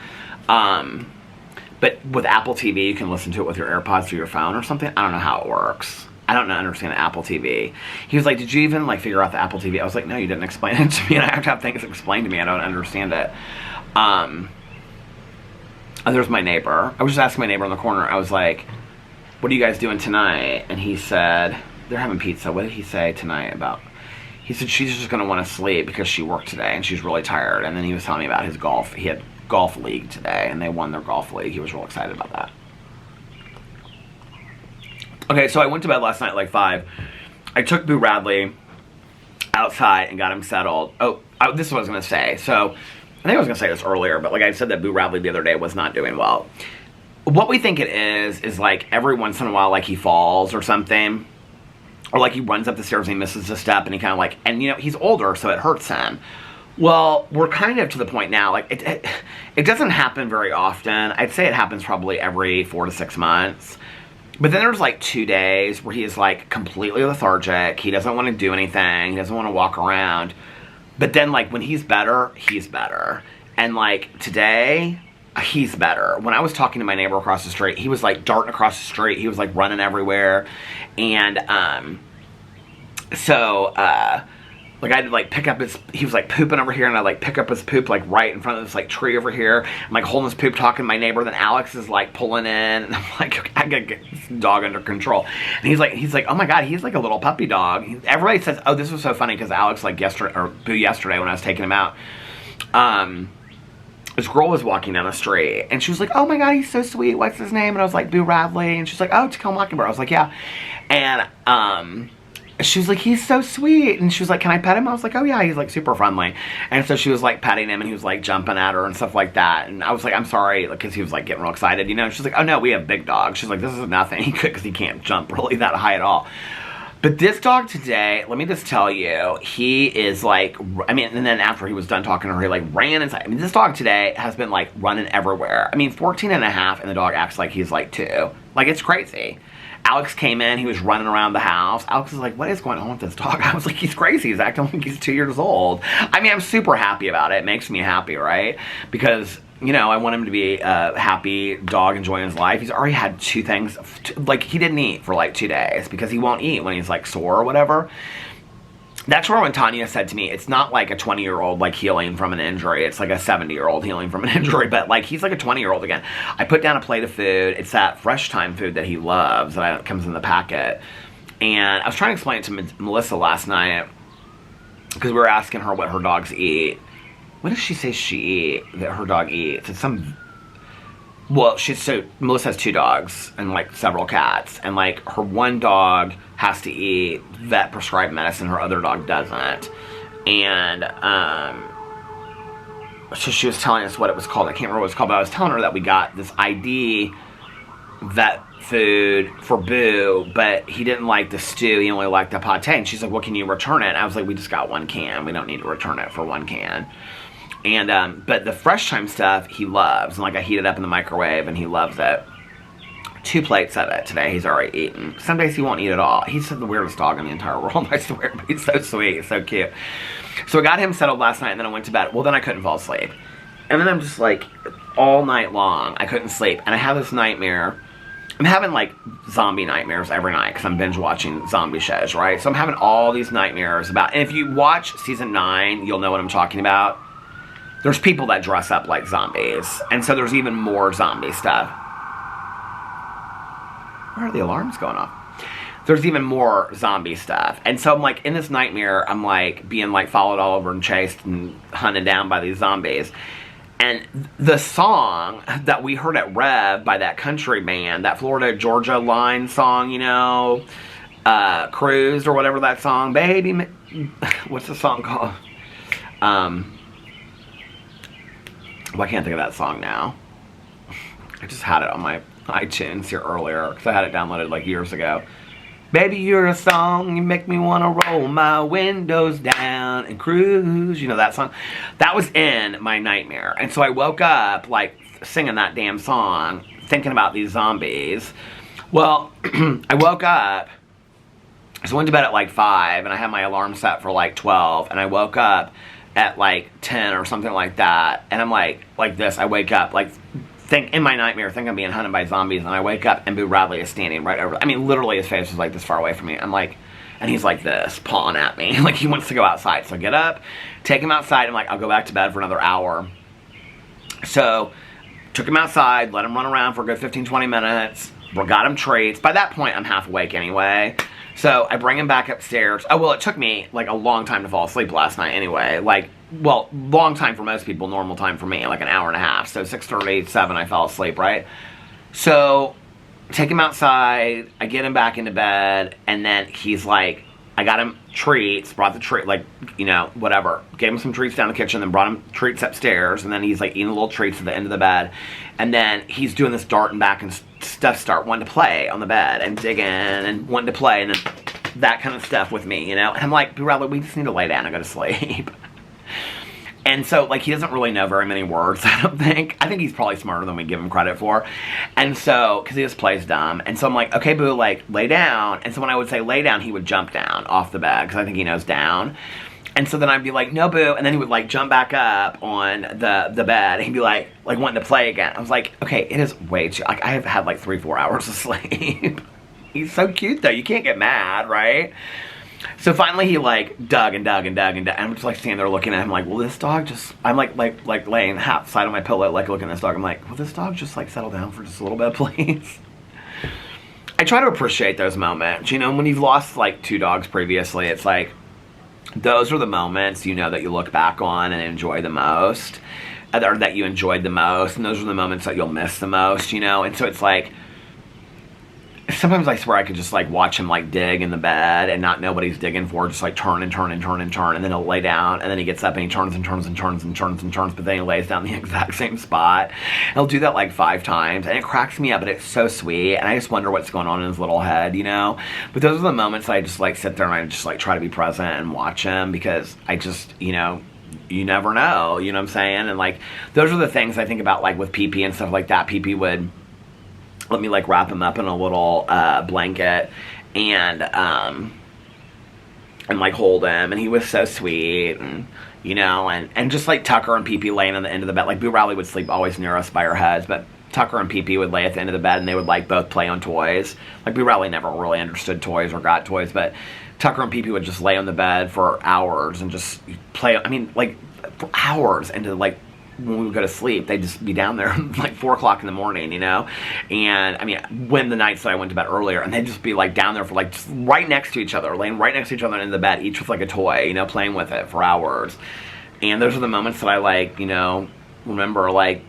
Speaker 1: But with Apple TV, you can listen to it with your AirPods through your phone or something. I don't know how it works. I don't understand Apple TV. He was like, did you even like figure out the Apple TV? I was like, no, you didn't explain it to me, and I have to have things explained to me. I don't understand it. And there's my neighbor. I was just asking my neighbor in the corner. I was like, what are you guys doing tonight? And he said, they're having pizza. What did he say tonight about? He said she's just going to want to sleep because she worked today and she's really tired. And then he was telling me about his golf. He had golf league today and they won their golf league. He was real excited about that. Okay, so I went to bed last night at like 5. I took Boo Radley outside and got him settled. This is what I was going to say. So I think I was going to say this earlier, but like I said that Boo Radley the other day was not doing well. What we think it is like every once in a while, like he falls or something. Or like he runs up the stairs and he misses a step and he kind of like, and you know, he's older, so it hurts him. Well, we're kind of to the point now, like it doesn't happen very often. I'd say it happens probably every 4 to 6 months. But then there's like 2 days where he is like completely lethargic. He doesn't want to do anything. He doesn't want to walk around. But then like when he's better, he's better. And like today, he's better. When I was talking to my neighbor across the street, he was like darting across the street. He was like running everywhere. And like I had to like pick up he was like pooping over here, and I like pick up his poop like right in front of this like tree over here. I'm like holding his poop, talking to my neighbor. Then Alex is like pulling in, and I'm like, okay, I gotta get this dog under control. And he's like, oh my god, he's like a little puppy dog. Everybody says, oh, this was so funny because Alex like Boo yesterday when I was taking him out. This girl was walking down the street, and she was like, oh my god, he's so sweet. What's his name? And I was like, Boo Radley. And she's like, oh, To Kill a Mockingbird. I was like, yeah. And she was like, he's so sweet. And she was like, can I pet him? I was like, oh yeah, he's like super friendly. And so she was like petting him, and he was like jumping at her and stuff like that. And I was like, I'm sorry, because he was like getting real excited, you know. And she's like, oh no, we have big dogs. She's like, this is nothing. He could, because he can't jump really that high at all. But this dog today, let me just tell you, he is like, I mean, and then after he was done talking to her, he like ran inside. I mean, this dog today has been like running everywhere. I mean, 14 and a half, and the dog acts like he's like 2. Like, it's crazy. Alex came in, he was running around the house. Alex was like, what is going on with this dog? I was like, he's crazy. He's acting like he's 2 years old. I mean, I'm super happy about it. It makes me happy, right? Because, you know, I want him to be a happy dog enjoying his life. He's already had 2 things. Like, he didn't eat for like 2 days because he won't eat when he's like sore or whatever. That's where when Tanya said to me, it's not like a 20-year-old like healing from an injury. It's like a 70-year-old healing from an injury. But like he's like a 20-year-old again. I put down a plate of food. It's that Fresh Time food that he loves that comes in the packet. And I was trying to explain it to Melissa last night because we were asking her what her dogs eat. What does she say that her dog eats? It's some... Well, Melissa has 2 dogs and like several cats. And like her one dog has to eat vet prescribed medicine, her other dog doesn't. And so she was telling us what it was called. I can't remember what it was called, but I was telling her that we got this ID vet food for Boo, but he didn't like the stew. He only liked the pate. And she's like, well, can you return it? And I was like, we just got 1 can. We don't need to return it for 1 can. And, but the fresh time stuff he loves. And like, I heat it up in the microwave and he loves it. 2 plates of it today. He's already eaten. Some days he won't eat at all. He's the weirdest dog in the entire world, I swear. But he's so sweet. He's so cute. So I got him settled last night and then I went to bed. Well, then I couldn't fall asleep. And then I'm just like, all night long, I couldn't sleep. And I have this nightmare. I'm having like zombie nightmares every night because I'm binge watching zombie shows, right? So I'm having all these nightmares about, and if you watch season 9, you'll know what I'm talking about. There's people that dress up like zombies. And so there's even more zombie stuff. Where are the alarms going off? There's even more zombie stuff. And so I'm like, in this nightmare, I'm like being like followed all over and chased and hunted down by these zombies. And the song that we heard at Rev by that country band, that Florida Georgia line song, you know, Cruised or whatever that song, baby, what's the song called? Well, I can't think of that song now. I just had it on my iTunes here earlier because I had it downloaded like years ago. Baby, you're a song, you make me want to roll my windows down and cruise. You know that song? That was in my nightmare. And so I woke up, like, singing that damn song, thinking about these zombies. Well, I woke up, so I went to bed at like 5, and I had my alarm set for like 12, and I woke up at like 10 or something like that. And I'm like this, I wake up, like, in my nightmare, think I'm being hunted by zombies, and I wake up and Boo Radley is standing right over. I mean, literally, his face was like this far away from me. I'm like, and he's like this, pawing at me, like he wants to go outside. So I get up, take him outside. I'm like, I'll go back to bed for another hour. So took him outside, let him run around for a good 15-20 minutes. Got him treats. By that point, I'm half awake anyway. So I bring him back upstairs. Oh, well, it took me like a long time to fall asleep last night anyway. Like, well, long time for most people, normal time for me, like an hour and a half. So 6:30, 7, I fell asleep, right? So take him outside, I get him back into bed, and then he's like, I got him treats, brought the treat, like, you know, whatever. Gave him some treats down the kitchen, then brought him treats upstairs, and then he's like eating little treats at the end of the bed. And then he's doing this darting back and stuff start, wanting to play on the bed and digging and wanting to play, and then that kind of stuff with me, you know? And I'm like, Radley, we just need to lay down and go to sleep. And so, like, he doesn't really know very many words, I don't think. I think he's probably smarter than we give him credit for. And so, because he just plays dumb. And so I'm like, okay, Boo, like, lay down. And so when I would say lay down, he would jump down off the bed, because I think he knows down. And so then I'd be like, no, Boo. And then he would, like, jump back up on the bed. And he'd be like, wanting to play again. I was like, okay, it is way too, like, I have had, like, 3-4 hours of sleep. He's so cute, though. You can't get mad, right? So finally he like dug and dug and dug and dug. And I'm just like standing there looking at him like, will this dog just, I'm like laying half side on my pillow, like looking at this dog. I'm like, will this dog just like settle down for just a little bit, please? I try to appreciate those moments. You know, when you've lost like 2 dogs previously, it's like, those are the moments, you know, that you look back on and enjoy the most. Or that you enjoyed the most. And those are the moments that you'll miss the most, you know. And so it's like, sometimes I swear I could just like watch him like dig in the bed and not know what he's digging for, just like turn and turn and turn and turn, and then he'll lay down, and then he gets up and he turns and turns and turns and turns and turns, but then he lays down the exact same spot. And he'll do that like 5 times, and it cracks me up, but it's so sweet, and I just wonder what's going on in his little head, you know? But those are the moments that I just like sit there and I just like try to be present and watch him, because I just, you know, you never know, you know what I'm saying? And like, those are the things I think about, like with Pee-Pee and stuff like that. Pee-Pee would let me like wrap him up in a little blanket and like hold him, and he was so sweet, and you know, and just like Tucker and Pee-Pee laying on the end of the bed. Like Boo Radley would sleep always near us by our heads, but Tucker and Pee-Pee would lay at the end of the bed, and they would like both play on toys. Like Boo Radley never really understood toys or got toys, but Tucker and Pee-Pee would just lay on the bed for hours and just play. I mean, like for hours, into like, when we would go to sleep, they'd just be down there like 4 o'clock in the morning, you know? And I mean, when the nights that I went to bed earlier, and they'd just be like down there for like just right next to each other, laying right next to each other in the bed, each with like a toy, you know, playing with it for hours. And those are the moments that I like, you know, remember, like,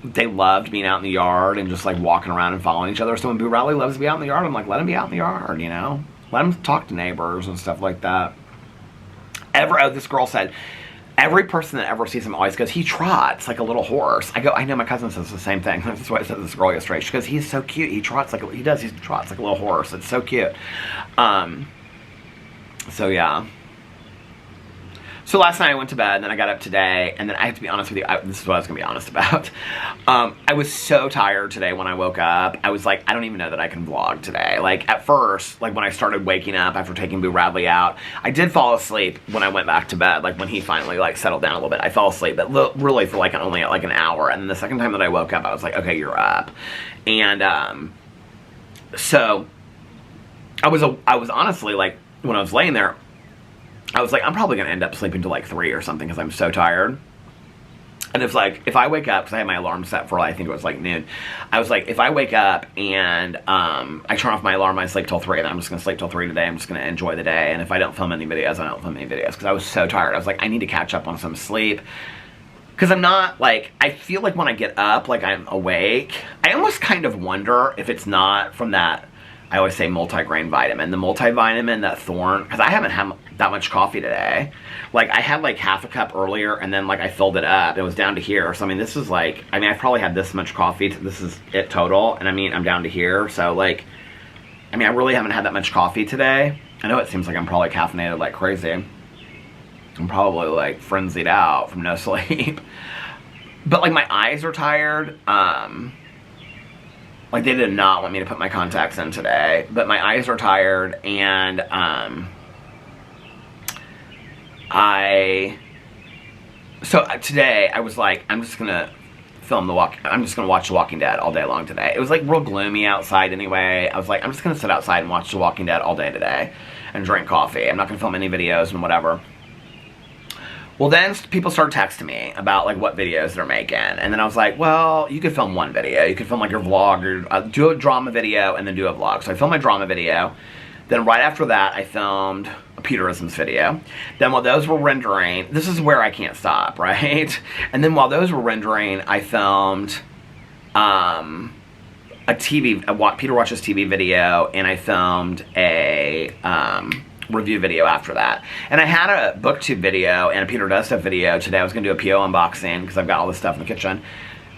Speaker 1: they loved being out in the yard and just like walking around and following each other. So when Boo Radley loves to be out in the yard, I'm like, let him be out in the yard, you know? Let him talk to neighbors and stuff like that. Oh, this girl said, every person that ever sees him always goes, he trots like a little horse. I go, I know, my cousin says the same thing. That's why I said this girl yesterday. She goes, he's so cute. He trots like, he trots like a little horse. It's so cute. So yeah. So last night I went to bed, and then I got up today, and then I have to be honest with you, this is what I was going to be honest about. I was so tired today when I woke up. I was like, I don't even know that I can vlog today. Like, at first, like when I started waking up after taking Boo Radley out, I did fall asleep when I went back to bed, like when he finally like settled down a little bit. I fell asleep, but really for like only like an hour, and then the second time that I woke up, I was like, okay, you're up. And so I was honestly like, when I was laying there, I was like, I'm probably going to end up sleeping till like 3 or something because I'm so tired. And it's like, if I wake up, because I had my alarm set for, I think it was like noon. I was like, if I wake up and I turn off my alarm, I sleep till 3, and I'm just going to sleep till 3 today. I'm just going to enjoy the day. And if I don't film any videos, I don't film any videos because I was so tired. I was like, I need to catch up on some sleep. Because I'm not, like, I feel like when I get up, like I'm awake. I almost kind of wonder if it's not from that, I always say multigrain vitamin. The multivitamin, that Thorn, because I haven't had that much coffee today. Like, I had like half a cup earlier, and then like I filled it up. It was down to here. So I mean, this is like, I mean, I've probably had this much coffee. This is it total. And I mean, I'm down to here. So like, I mean, I really haven't had that much coffee today. I know it seems like I'm probably caffeinated like crazy. I'm probably like frenzied out from no sleep. But like my eyes are tired. Like they did not want me to put my contacts in today, but my eyes are tired, and so today I was like, I'm just gonna watch The Walking Dead all day long today. It was like real gloomy outside anyway. I was like, I'm just gonna sit outside and watch The Walking Dead all day today and drink coffee. I'm not gonna film any videos and whatever. Well, then people started texting me about like what videos they're making, and then I was like, well, you could film one video. You could film like your vlog, or do a drama video and then do a vlog. So I filmed my drama video. Then right after that, I filmed a Peterisms video. Then while those were rendering, this is where I can't stop, right? And then while those were rendering, I filmed Peter Watches TV video, and I filmed a review video after that. And I had a booktube video and a Peter Does Stuff video today. I was going to do a PO unboxing because I've got all this stuff in the kitchen.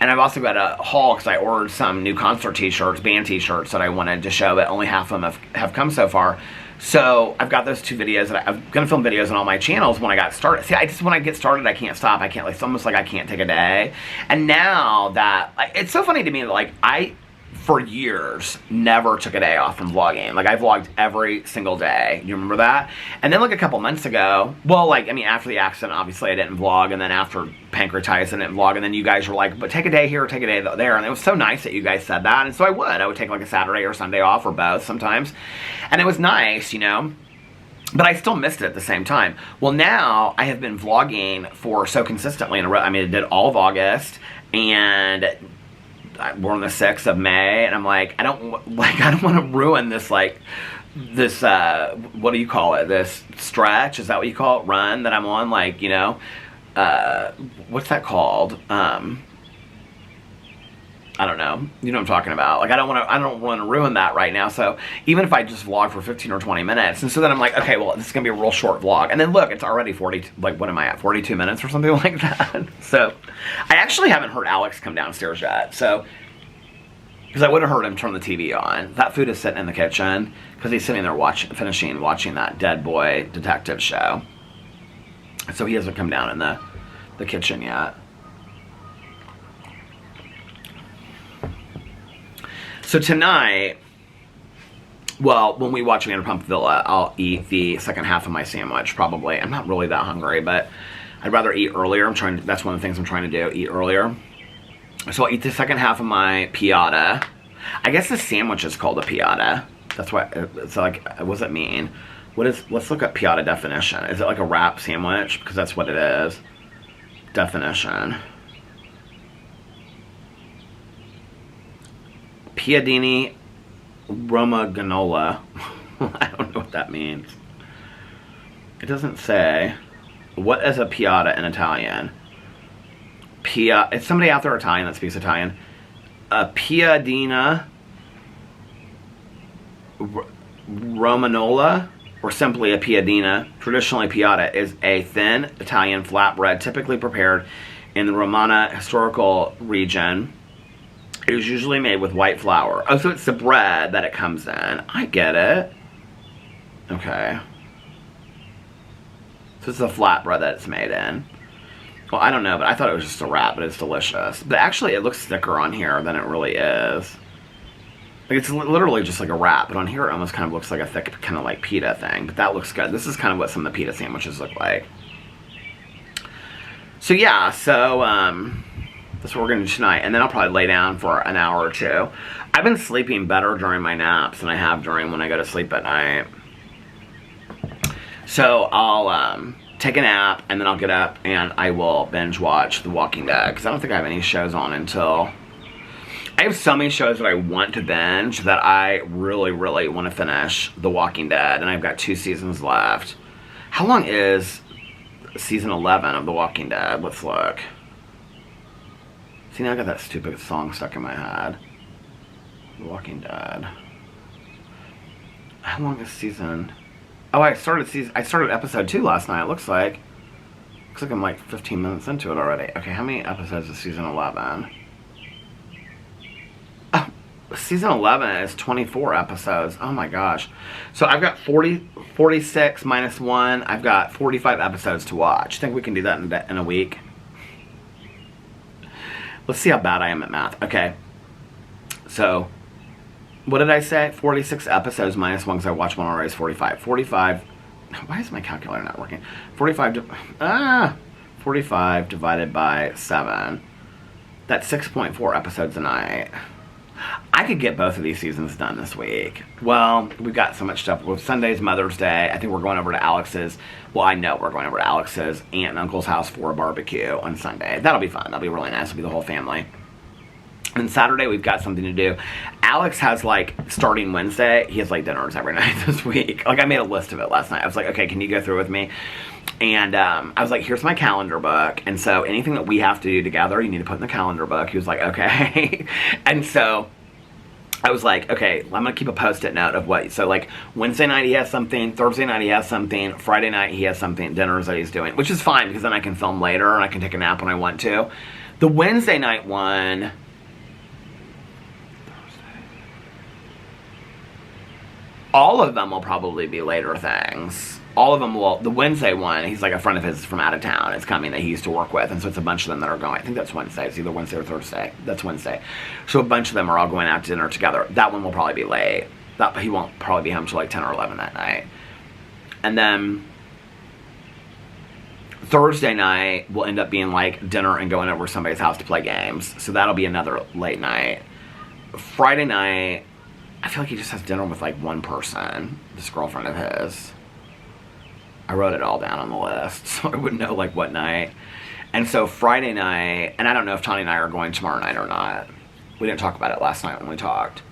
Speaker 1: And I've also got a haul because I ordered some new concert t-shirts, band t-shirts that I wanted to show, but only half of them have come so far. So I've got those 2 videos that I'm going to film videos on all my channels when I got started. See, when I get started, I can't stop. I can't, like, it's almost like I can't take a day. And now that, like, it's so funny to me that, like, I, for years, never took a day off from vlogging. Like, I vlogged every single day. You remember that? And then, like, a couple months ago, well, like, I mean, after the accident, obviously, I didn't vlog. And then after pancreatitis, I didn't vlog. And then you guys were like, but take a day here, take a day there. And it was so nice that you guys said that. And so I would take, like, a Saturday or Sunday off, or both sometimes. And it was nice, you know? But I still missed it at the same time. Well, now I have been vlogging for so consistently in a row. I mean, I did all of August, and we're on the 6th of May, and I'm like, I don't want to ruin this, like, this, what do you call it? This stretch? Is that what you call it? Run that I'm on? Like, you know, what's that called? I don't know. You know what I'm talking about. Like, I don't want to ruin that right now. So even if I just vlog for 15 or 20 minutes, and so then I'm like, okay, well, this is gonna be a real short vlog. And then look, it's already 40. Like, what am I at? 42 minutes or something like that. So I actually haven't heard Alex come downstairs yet. So because I would have heard him turn the TV on. That food is sitting in the kitchen because he's sitting there finishing watching that Dead Boy detective show. So he hasn't come down in the kitchen yet. So tonight, well, when we watch Vanderpump Villa, I'll eat the second half of my sandwich, probably. I'm not really that hungry, but I'd rather eat earlier. That's one of the things I'm trying to do, eat earlier. So I'll eat the second half of my piata. I guess the sandwich is called a piata. That's what, it's like, what does it mean? Let's look up piata definition. Is it like a wrap sandwich? Because that's what it is. Definition. Piadini Romagnola. I don't know what that means. It doesn't say. What is a piata in Italian? It's somebody out there Italian that speaks Italian. A piadina Romanola. or simply a piadina. Traditionally, piada is a thin Italian flatbread typically prepared in the Romana historical region. It is usually made with white flour. Oh, so it's the bread that it comes in. I get it. Okay. So it's the flatbread that it's made in. Well, I don't know, but I thought it was just a wrap, but it's delicious. But actually, it looks thicker on here than it really is. Like, it's literally just like a wrap, but on here it almost kind of looks like a thick, kind of like pita thing. But that looks good. This is kind of what some of the pita sandwiches look like. So yeah, so that's what we're going to do tonight. And then I'll probably lay down for an hour or two. I've been sleeping better during my naps than I have during when I go to sleep at night. So I'll take a nap, and then I'll get up and I will binge watch The Walking Dead, because I don't think I have any shows on until... I have so many shows that I want to binge that I really, really want to finish The Walking Dead, and I've got 2 seasons left. How long is season 11 of The Walking Dead? Let's look. See, now I got that stupid song stuck in my head. The Walking Dead. How long is season... Oh, I started episode 2 last night, it looks like. Looks like I'm like 15 minutes into it already. Okay, how many episodes is season 11? Oh, season 11 is 24 episodes. Oh my gosh. So I've got 46 minus 1. I've got 45 episodes to watch. Think we can do that in a week? Let's see how bad I am at math. Okay. So... what did I say? 46 episodes minus 1, because I watched one already, is 45. 45, why is my calculator not working? 45 divided by 7. That's 6.4 episodes a night. I could get both of these seasons done this week. Well, we've got so much stuff. Well, Sunday's Mother's Day. I think we're going over to Alex's. Well, I know we're going over to Alex's aunt and uncle's house for a barbecue on Sunday. That'll be fun. That'll be really nice. It'll be the whole family. And Saturday, we've got something to do. Alex has, like, starting Wednesday, he has, like, dinners every night this week. Like, I made a list of it last night. I was like, okay, can you go through with me? And I was like, here's my calendar book. And so anything that we have to do together, you need to put in the calendar book. He was like, okay. And so I was like, okay, I'm going to keep a Post-it note of what. So, like, Wednesday night he has something. Thursday night he has something. Friday night he has something. Dinners that he's doing. Which is fine, because then I can film later and I can take a nap when I want to. The Wednesday night one... all of them will probably be later things. All of them will. The Wednesday one, he's like a friend of his from out of town is coming that he used to work with. And so it's a bunch of them that are going. I think that's Wednesday. It's either Wednesday or Thursday. That's Wednesday. So a bunch of them are all going out to dinner together. That one will probably be late. He won't probably be home till like 10 or 11 that night. And then Thursday night will end up being like dinner and going over to somebody's house to play games. So that'll be another late night. Friday night, I feel like he just has dinner with like one person, this girlfriend of his. I wrote it all down on the list so I would know like what night. And so Friday night, and I don't know if Tony and I are going tomorrow night or not. We didn't talk about it last night when we talked.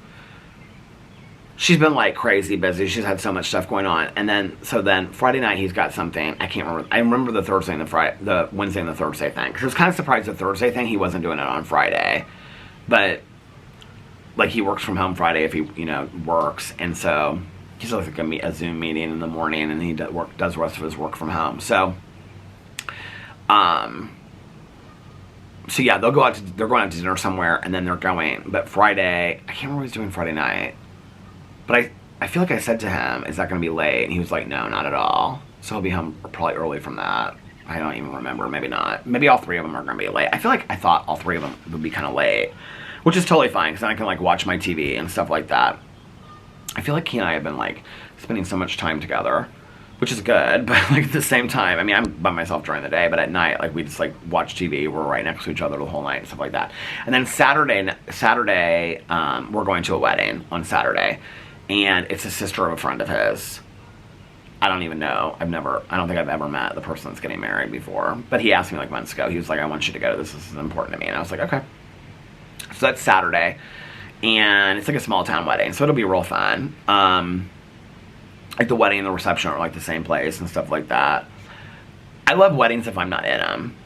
Speaker 1: She's been like crazy busy. She's had so much stuff going on. And then, so then Friday night he's got something. I can't remember. I remember the Thursday and the Wednesday and the Thursday thing. Because I was kind of surprised the Thursday thing, he wasn't doing it on Friday. But like he works from home Friday if he, works. And so he's like a Zoom meeting in the morning, and he does the rest of his work from home. So, so yeah, they're going out to dinner somewhere, and then they're going. But Friday, I can't remember what he's doing Friday night. But I feel like I said to him, is that going to be late? And he was like, no, not at all. So he'll be home probably early from that. I don't even remember. Maybe not. Maybe all 3 of them are going to be late. I feel like I thought all 3 of them would be kind of late. Which is totally fine, because then I can, like, watch my TV and stuff like that. I feel like he and I have been, like, spending so much time together. Which is good, but, like, at the same time, I mean, I'm by myself during the day, but at night, like, we just, like, watch TV. We're right next to each other the whole night and stuff like that. And then Saturday, we're going to a wedding on Saturday. And it's a sister of a friend of his. I don't even know. I don't think I've ever met the person that's getting married before. But he asked me, like, months ago. He was like, I want you to go to this. This is important to me. And I was like, okay. So that's Saturday, and it's like a small town wedding, so it'll be real fun. Like the wedding and the reception are like the same place and stuff like that. I love weddings if I'm not in them.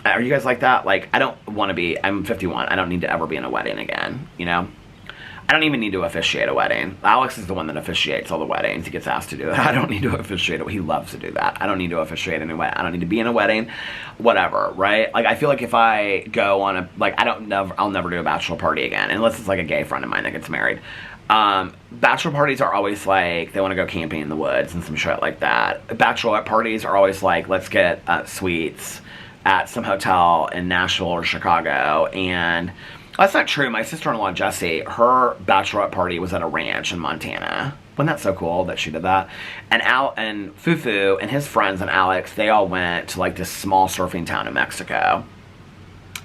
Speaker 1: Are you guys like that? Like, I don't want to be, I'm 51, I don't need to ever be in a wedding again, I don't even need to officiate a wedding. Alex is the one that officiates all the weddings. He gets asked to do it. I don't need to officiate it. He loves to do that. I don't need to officiate any wedding. I don't need to be in a wedding, whatever, right? Like, I feel like if I go on a, like, I'll never do a bachelor party again, unless it's like a gay friend of mine that gets married. Bachelor parties are always like, they want to go camping in the woods and some shit like that. Bachelorette parties are always like, let's get suites at some hotel in Nashville or Chicago, and that's not true. My sister-in-law, Jessie, her bachelorette party was at a ranch in Montana. Wasn't that so cool that she did that? And and Fufu and his friends and Alex, they all went to like this small surfing town in Mexico.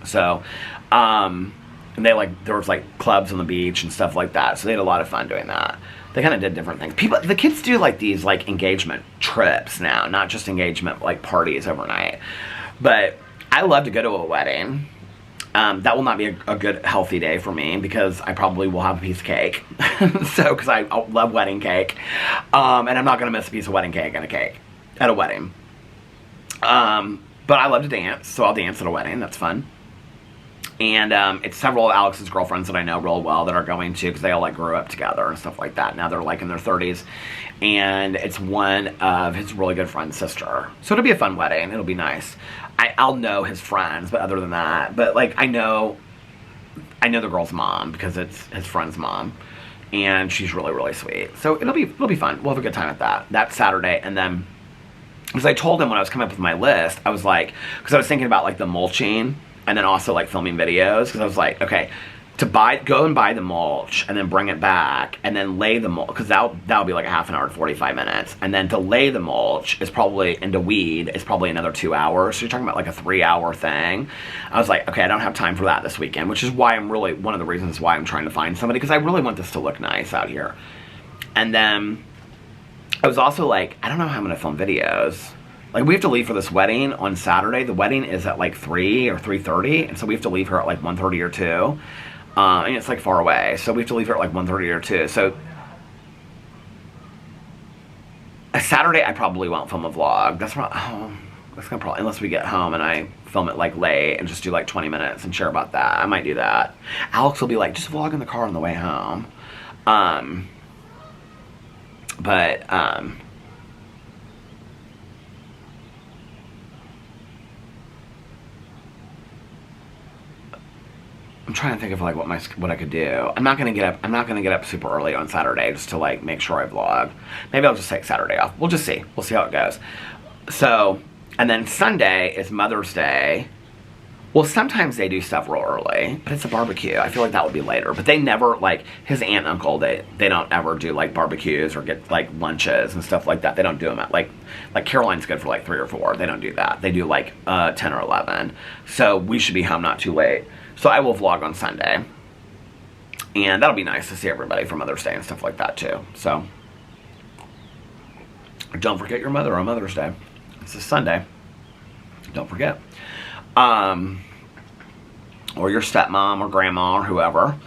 Speaker 1: So, and they there was like clubs on the beach and stuff like that. So they had a lot of fun doing that. They kind of did different things. The kids do like these like engagement trips now, not just engagement like parties overnight. But I love to go to a wedding. That will not be a good, healthy day for me because I probably will have a piece of cake. Because I love wedding cake. And I'm not going to miss a piece of wedding cake and a cake at a wedding. But I love to dance, so I'll dance at a wedding. That's fun. And it's several of Alex's girlfriends that I know real well that are going to, because they all like grew up together and stuff like that. Now they're like in their 30s. And it's one of his really good friend's sister. So it'll be a fun wedding. It'll be nice. I'll know his friends, but other than that, but like I know the girl's mom because it's his friend's mom, and she's really, really sweet. So it'll be fun. We'll have a good time at that Saturday. And then, because I told him when I was coming up with my list, I was like, because I was thinking about like the mulching and then also like filming videos, because I was like, okay, to go and buy the mulch and then bring it back and then lay the mulch, because that'll be like a half an hour to 45 minutes, and then to lay the mulch is probably, and to weed is probably another 2 hours. So you're talking about like a 3-hour thing. I was like, okay, I don't have time for that this weekend, which is why one of the reasons why I'm trying to find somebody, because I really want this to look nice out here. And then I was also like, I don't know how I'm gonna film videos. Like, we have to leave for this wedding on Saturday. The wedding is at like 3 or 3:30, and so we have to leave here at like 1:30 or 2. And it's like far away, so we have to leave here at like 1:30 or 2. So a Saturday, I probably won't film a vlog. That's gonna probably, unless we get home and I film it like late and just do like 20 minutes and share about that. I might do that. Alex will be like, just vlog in the car on the way home. I'm trying to think of like what I could do. I'm not gonna get up super early on Saturday just to like make sure I vlog. Maybe I'll just take Saturday off. We'll just see. We'll see how it goes. So, and then Sunday is Mother's Day. Well, sometimes they do stuff real early, but it's a barbecue. I feel like that would be later. But they never, like, his aunt and uncle, they don't ever do like barbecues or get like lunches and stuff like that. They don't do them at like Caroline's good for like 3 or 4. They don't do that. They do like 10 or 11. So we should be home not too late. So I will vlog on Sunday. And that'll be nice to see everybody for Mother's Day and stuff like that too. So don't forget your mother on Mother's Day. It's a Sunday. Don't forget. Or your stepmom or grandma or whoever.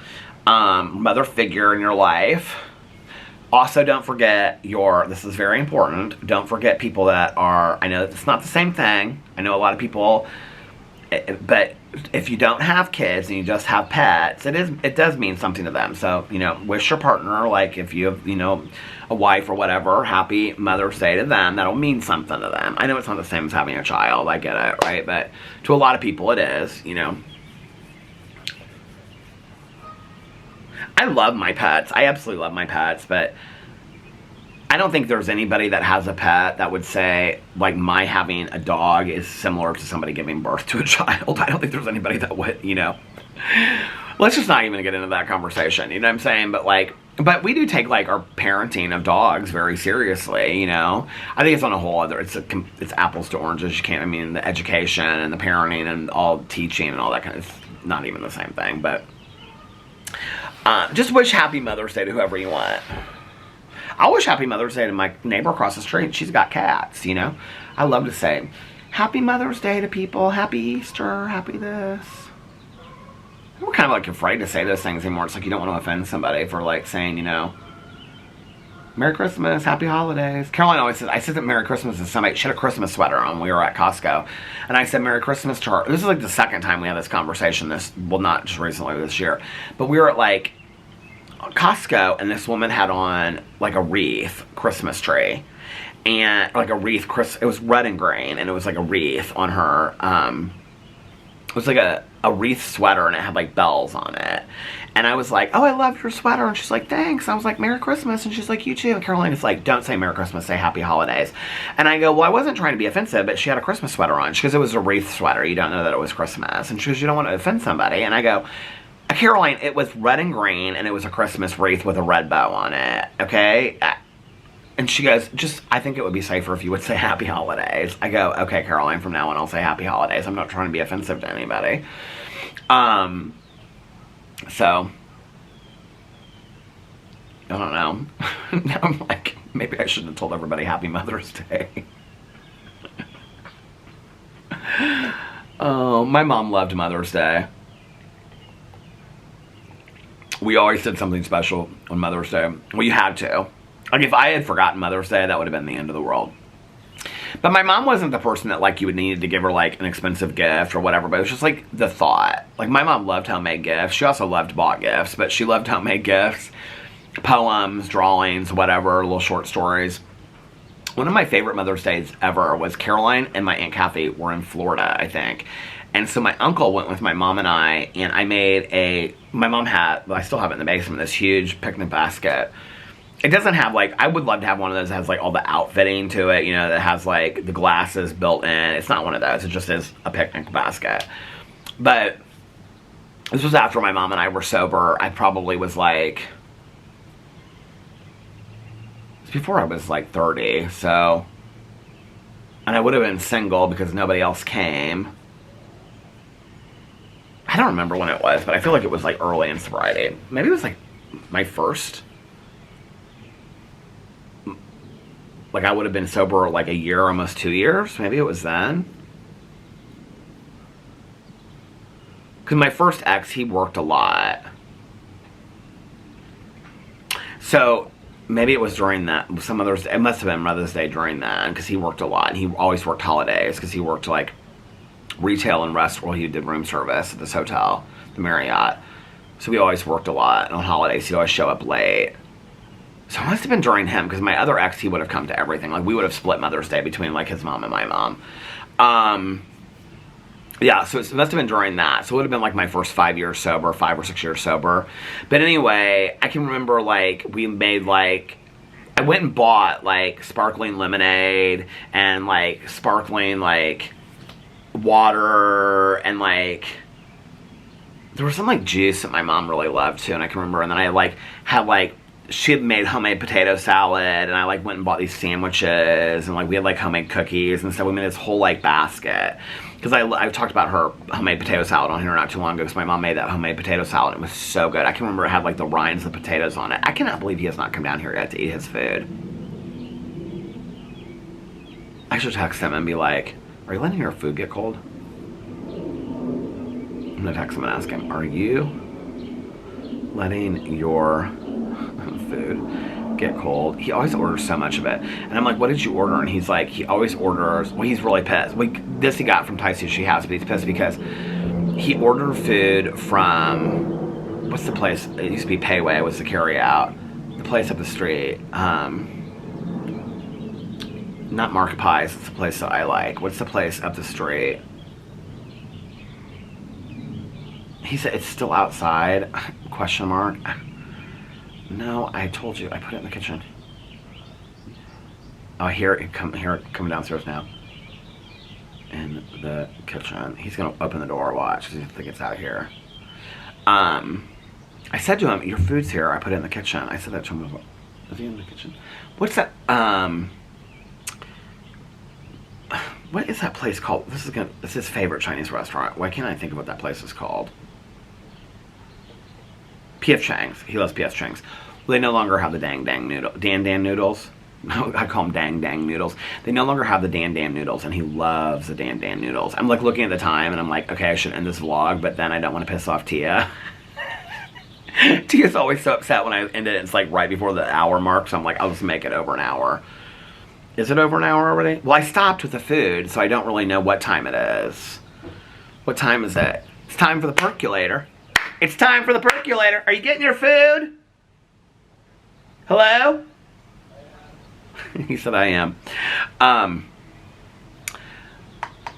Speaker 1: Mother figure in your life. Also, don't forget this is very important, don't forget people that are, I know it's not the same thing. I know a lot of people, but if you don't have kids and you just have pets, it does mean something to them. So, wish your partner, like if you have, a wife or whatever, happy Mother's Day to them. That'll mean something to them. I know it's not the same as having a child, I get it, right? But to a lot of people it is, I love my pets. I absolutely love my pets, but I don't think there's anybody that has a pet that would say, like, my having a dog is similar to somebody giving birth to a child. I don't think there's anybody that would, Let's just not even get into that conversation, you know what I'm saying? But we do take, like, our parenting of dogs very seriously, I think it's on a whole other, it's apples to oranges. You can't, the education and the parenting and all teaching and all that kind of, it's not even the same thing, but just wish happy Mother's Day to whoever you want. I wish happy Mother's Day to my neighbor across the street. She's got cats, I love to say happy Mother's Day to people, happy Easter, happy this. We're kind of like afraid to say those things anymore. It's like you don't want to offend somebody for like saying, Merry Christmas, Happy Holidays. Caroline always says, I said that Merry Christmas to somebody. She had a Christmas sweater on. We were at Costco. And I said Merry Christmas to her. This is like the second time we had this conversation. Not just recently, this year. But we were at like Costco, and this woman had on like a wreath Christmas tree, and like a wreath. It was red and green, and it was like a wreath on her. It was like a wreath sweater, and it had like bells on it. And I was like, oh, I love your sweater. And she's like, thanks. And I was like, Merry Christmas. And she's like, you too. And Caroline is like, don't say Merry Christmas, say Happy Holidays. And I go, well, I wasn't trying to be offensive, but she had a Christmas sweater on. She goes, it was a wreath sweater. You don't know that it was Christmas. And she goes, you don't want to offend somebody. And I go, Caroline, it was red and green, and it was a Christmas wreath with a red bow on it, okay? And she goes, I think it would be safer if you would say Happy Holidays. I go, okay, Caroline, from now on I'll say Happy Holidays. I'm not trying to be offensive to anybody. So, I don't know. Now I'm like, maybe I shouldn't have told everybody Happy Mother's Day. Oh, my mom loved Mother's Day. We always did something special on Mother's Day. Well, you had to. Like, if I had forgotten Mother's Day, that would have been the end of the world. But my mom wasn't the person that, like, you would need to give her, like, an expensive gift or whatever. But it was just, like, the thought. Like, my mom loved homemade gifts. She also loved bought gifts. But she loved homemade gifts. Poems, drawings, whatever, little short stories. One of my favorite Mother's Days ever was Caroline and my Aunt Kathy were in Florida, I think. And so my uncle went with my mom and I made my mom had, well, I still have it in the basement, this huge picnic basket. It doesn't have, like, I would love to have one of those that has, like, all the outfitting to it, you know, that has, like, the glasses built in. It's not one of those. It just is a picnic basket. But this was after my mom and I were sober. I probably was, like, it's before I was, like, 30, so, and I would have been single because nobody else came. I don't remember when it was, but I feel like it was, like, early in sobriety. Maybe it was, like, my first. Like, I would have been sober, like, a year, almost 2 years. Maybe it was then. Because my first ex, he worked a lot. So, maybe it was during that. Some Mother's Day. It must have been Mother's Day during that. Because he worked a lot. And he always worked holidays. Because he worked, like, retail and restaurant. Well, he did room service at this hotel, the Marriott. So, he always worked a lot. And on holidays, he'd always show up late. So it must have been during him, because my other ex, he would have come to everything. Like, we would have split Mother's Day between, like, his mom and my mom. Yeah, so it must have been during that. So it would have been, like, my first 5 years sober, 5 or 6 years sober. But anyway, I can remember, like, we made, like, I went and bought, like, sparkling lemonade and, like, sparkling, like, water and, like, there was some, like, juice that my mom really loved, too. And I can remember, and then I, like, had, like, she had made homemade potato salad, and I, like, went and bought these sandwiches, and, like, we had, like, homemade cookies and stuff. We made this whole, like, basket. Because I talked about her homemade potato salad on here not too long ago, because my mom made that homemade potato salad. It was so good. I can remember it had, like, the rinds of potatoes on it. I cannot believe he has not come down here yet to eat his food. I should text him and be like, are you letting your food get cold? I'm going to text him and ask him, are you letting your food get cold? He always orders so much of it, and I'm like, what did you order? And he's like, he always orders, well, he's really pissed. This he got from Thai Sushi House, but he's pissed because he ordered food from, what's the place? It used to be Payway. It was the carry out, the place up the street. Not Mark Pies. It's the place that I like. What's the place up the street? He said it's still outside. Question mark. No, I told you. I put it in the kitchen. Oh, here it coming downstairs now. In the kitchen. He's gonna open the door. Watch, because he thinks it's out here. I said to him, "Your food's here." I put it in the kitchen. I said that to him. Is he in the kitchen? What's that? What is that place called? This is his favorite Chinese restaurant. Why can't I think of what that place is called? P.F. Chang's. He loves P.F. Chang's. Well, they no longer have the Dan noodles. No, I call them dang noodles. They no longer have the Dan noodles, and he loves the Dan noodles. I'm, like, looking at the time, and I'm like, okay, I should end this vlog, but then I don't want to piss off Tia. Tia's always so upset when I end it. It's, like, right before the hour mark, so I'm like, I'll just make it over an hour. Is it over an hour already? Well, I stopped with the food, so I don't really know what time it is. What time is it? It's time for the percolator. It's time for the percolator. Are you getting your food? Hello? He said I am.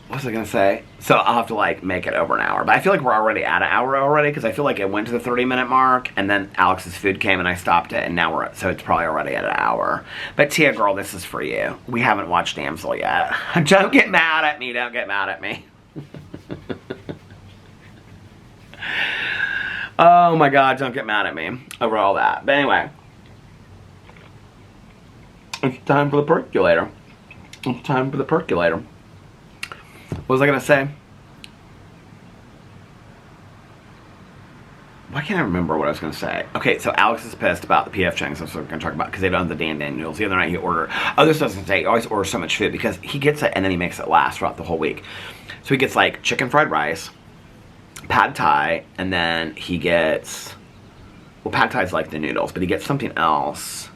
Speaker 1: What was I going to say? So I'll have to like make it over an hour. But I feel like we're already at an hour already because I feel like it went to the 30-minute mark and then Alex's food came and I stopped it and now we're at, so it's probably already at an hour. But Tia girl, this is for you. We haven't watched Damsel yet. Don't get mad at me. Don't get mad at me. Oh my God, don't get mad at me over all that. But anyway, it's time for the percolator. It's time for the percolator. What was I gonna say? Why can't I remember what I was gonna say? Okay, so Alex is pissed about the PF Chang's. That's what we're gonna talk about because they don't have the Dan Dan noodles. The other night he ordered. Oh, this doesn't say. He always orders so much food because he gets it and then he makes it last throughout the whole week. So he gets like chicken fried rice, pad thai, and then he gets. Well, pad thai is like the noodles, but he gets something else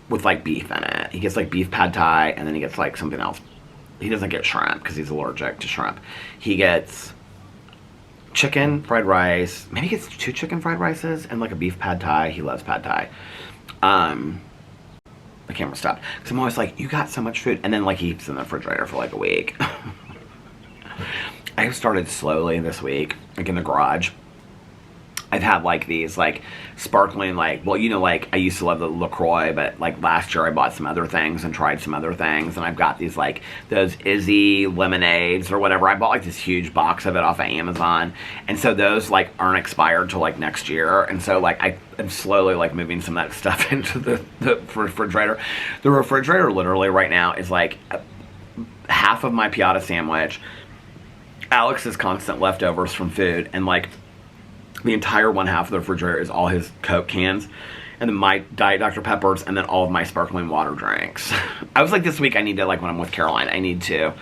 Speaker 1: with like beef in it. He gets like beef pad thai, and then he gets like something else. He doesn't get shrimp because he's allergic to shrimp. He gets chicken fried rice. Maybe he gets 2 chicken fried rices and like a beef pad thai. He loves pad thai. The camera stopped because I'm always like, you got so much food, and then like he keeps it in the refrigerator for like a week. I started slowly this week, like in the garage. I've had like these like sparkling like, well, you know, like I used to love the LaCroix, but like last year I bought some other things and tried some other things, and I've got these like those Izzy lemonades or whatever. I bought like this huge box of it off of Amazon, and so those like aren't expired till like next year, and so like I'm slowly like moving some of that stuff into the refrigerator. The refrigerator literally right now is like half of my piata sandwich, Alex's constant leftovers from food, and like the entire one half of the refrigerator is all his Coke cans, and then my Diet Dr. Peppers, and then all of my sparkling water drinks. I was like, this week I need to, like when I'm with Caroline, I need to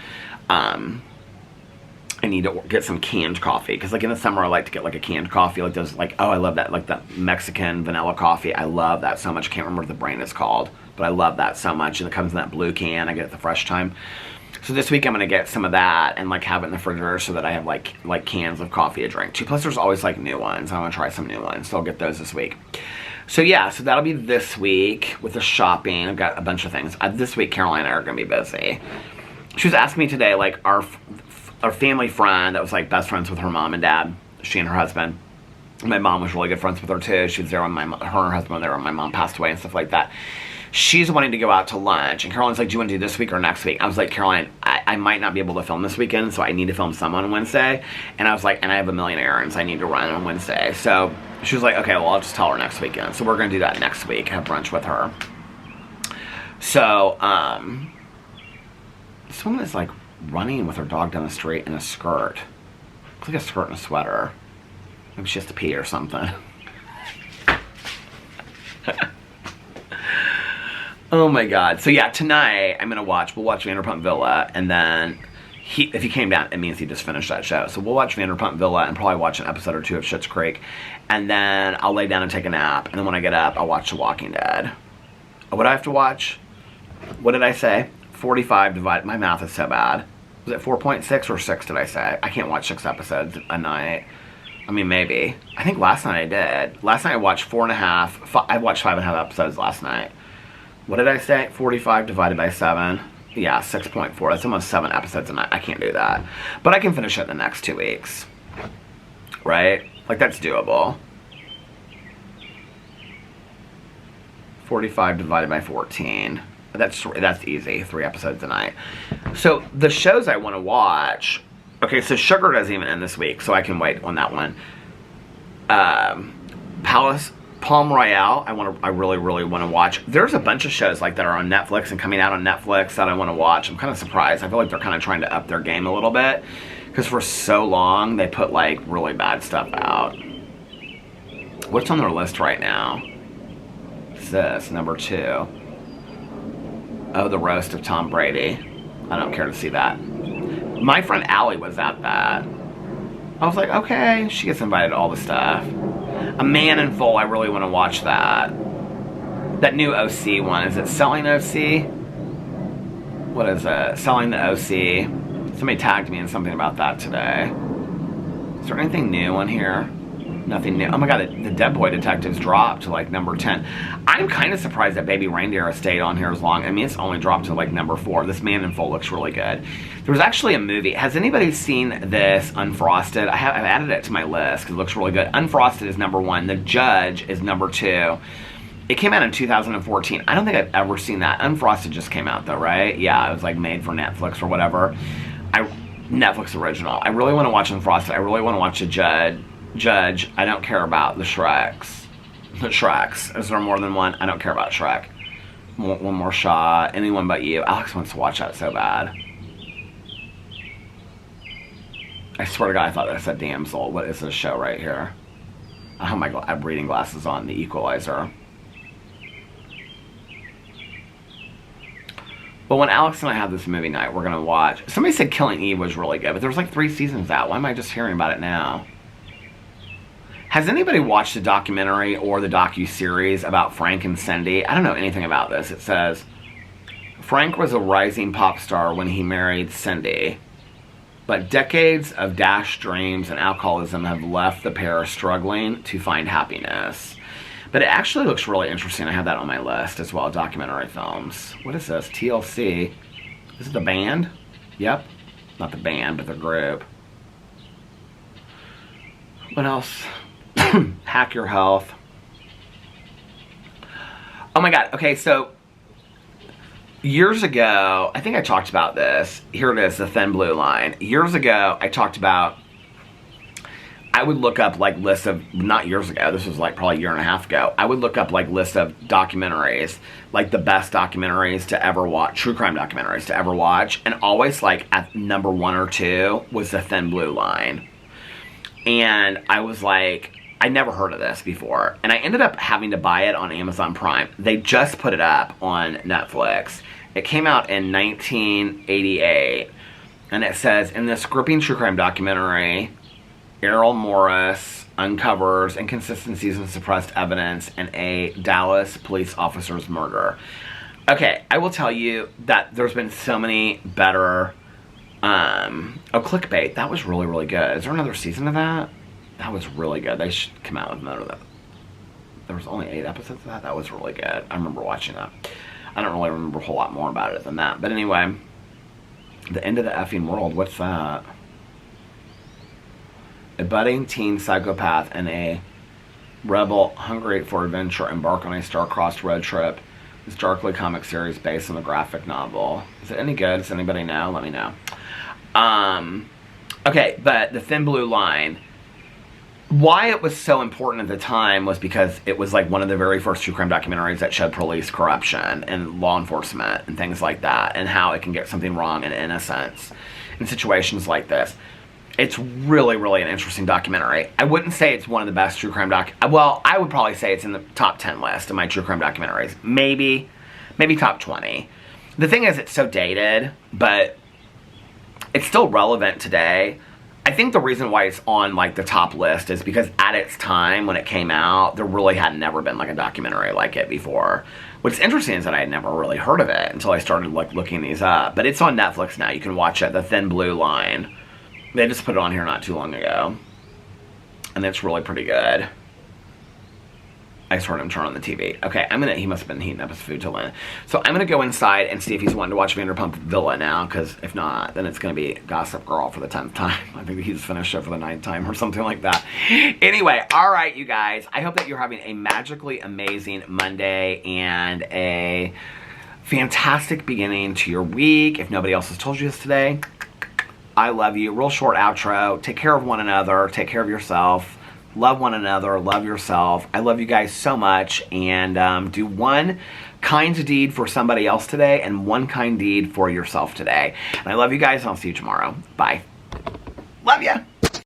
Speaker 1: get some canned coffee, because like in the summer I like to get like a canned coffee, like those, like, oh, I love that, like that Mexican vanilla coffee. I love that so much. I can't remember what the brand is called, but I love that so much, and it comes in that blue can. I get it the Fresh Time. So this week I'm gonna get some of that and like have it in the refrigerator so that I have like cans of coffee to drink too. Plus there's always like new ones. I want to try some new ones, so I'll get those this week. So yeah, so that'll be this week with the shopping. I've got a bunch of things. This week Caroline and I are gonna be busy. She was asking me today, like our family friend that was like best friends with her mom and dad. She and her husband. My mom was really good friends with her too. She was there when her and her husband were there when my mom passed away and stuff like that. She's wanting to go out to lunch, and Caroline's like, do you want to do this week or next week? I was like, Caroline, I might not be able to film this weekend, so I need to film some on Wednesday. And I was like, and I have a million errands I need to run on Wednesday. So she was like, okay, well, I'll just tell her next weekend. So we're going to do that next week, have brunch with her. So, this woman is like running with her dog down the street in a skirt. Looks like a skirt and a sweater. Maybe she has to pee or something. Oh my God. So yeah, tonight we'll watch Vanderpump Villa, and then if he came down, it means he just finished that show. So we'll watch Vanderpump Villa and probably watch an episode or 2 of Schitt's Creek, and then I'll lay down and take a nap, and then when I get up, I'll watch The Walking Dead. What do I have to watch? What did I say? 45 divided, my math is so bad. Was it 4.6 or 6 did I say? I can't watch 6 episodes a night. I mean, maybe. I think last night I did. Last night I watched 4.5, I watched 5.5 episodes last night. What did I say? 45 divided by 7. Yeah, 6.4. That's almost 7 episodes a night. I can't do that. But I can finish it in the next 2 weeks. Right? Like, that's doable. 45 divided by 14. That's easy. 3 episodes a night. So, the shows I want to watch... Okay, so Sugar doesn't even end this week, so I can wait on that one. Palm Royale, I really, really want to watch. There's a bunch of shows like that are on Netflix and coming out on Netflix that I want to watch. I'm kind of surprised. I feel like they're kind of trying to up their game a little bit, because for so long they put like really bad stuff out. What's on their list right now? What's this? Number 2. Oh, the roast of Tom Brady. I don't care to see that. My friend Allie was at that. I was like, okay, she gets invited to all the stuff. A Man in Full, I really want to watch that. That new OC one, is it Selling OC? What is it? Selling the OC. Somebody tagged me in something about that today. Is there anything new on here? Nothing new. Oh my god, the Dead Boy Detectives dropped to like number 10. I'm kind of surprised that Baby Reindeer has stayed on here as long. I mean, it's only dropped to like number 4. This Man in Full looks really good. There was actually a movie. Has anybody seen this, Unfrosted? I've added it to my list because it looks really good. Unfrosted is number 1. The Judge is number 2. It came out in 2014. I don't think I've ever seen that. Unfrosted just came out though, right? Yeah, it was like made for Netflix or whatever. Netflix original. I really want to watch Unfrosted. I really want to watch The Judge. I don't care about the Shreks. The Shreks. Is there more than one? I don't care about Shrek. One More Shot. Anyone But You. Alex wants to watch that so bad. I swear to God, I thought that said Damsel. What is this show right here? I have my reading glasses on. The Equalizer. But when Alex and I have this movie night, we're going to watch... Somebody said Killing Eve was really good, but there's like 3 seasons out. Why am I just hearing about it now? Has anybody watched the documentary or the docu-series about Frank and Cindy? I don't know anything about this. It says, Frank was a rising pop star when he married Cindy, but decades of dashed dreams and alcoholism have left the pair struggling to find happiness. But it actually looks really interesting. I have that on my list as well, documentary films. What is this? TLC. Is it the band? Yep. Not the band, but the group. What else? Hack Your Health. Oh my god. Okay, so years ago, I think I talked about this. Here it is, the Thin Blue Line. Years ago, I talked about... I would look up like lists of, not years ago, this was like probably a year and a half ago. I would look up like lists of documentaries, like the best documentaries to ever watch, true crime documentaries to ever watch. And always like at number 1 or 2 was the Thin Blue Line. And I was like, I never heard of this before. And I ended up having to buy it on Amazon Prime. They just put it up on Netflix. It came out in 1988. And it says, in this gripping true crime documentary, Errol Morris uncovers inconsistencies in suppressed evidence in a Dallas police officer's murder. Okay, I will tell you that there's been so many better... Clickbait. That was really, really good. Is there another season of that? That was really good. They should come out with another... There was only 8 episodes of that. That was really good. I remember watching that. I don't really remember a whole lot more about it than that. But anyway, The End of the Effing World. What's that? A budding teen psychopath and a rebel hungry for adventure embark on a star-crossed road trip. This darkly comic series based on the graphic novel. Is it any good? Does anybody know? Let me know. Okay, but the Thin Blue Line. Why it was so important at the time was because it was like one of the very first true crime documentaries that showed police corruption and law enforcement and things like that, and how it can get something wrong in innocence in situations like this. It's really, really an interesting documentary. I wouldn't say it's one of the best true crime well, I would probably say it's in the top 10 list of my true crime documentaries. Maybe top 20. The thing is, it's so dated, but it's still relevant today. I think the reason why it's on like the top list is because at its time when it came out, there really had never been like a documentary like it before. What's interesting is that I had never really heard of it until I started like looking these up. But it's on Netflix now. You can watch it, The Thin Blue Line. They just put it on here not too long ago. And it's really pretty good. I just heard him turn on the TV. Okay, he must have been heating up his food till then. So I'm gonna go inside and see if he's wanting to watch Vanderpump Villa now, because if not, then it's gonna be Gossip Girl for the 10th time. I think he's finished it for the 9th time or something like that. Anyway, alright you guys, I hope that you're having a magically amazing Monday and a fantastic beginning to your week. If nobody else has told you this today, I love you. Real short outro. Take care of one another. Take care of yourself. Love one another. Love yourself. I love you guys so much. And do one kind deed for somebody else today and one kind deed for yourself today. And I love you guys, and I'll see you tomorrow. Bye. Love ya.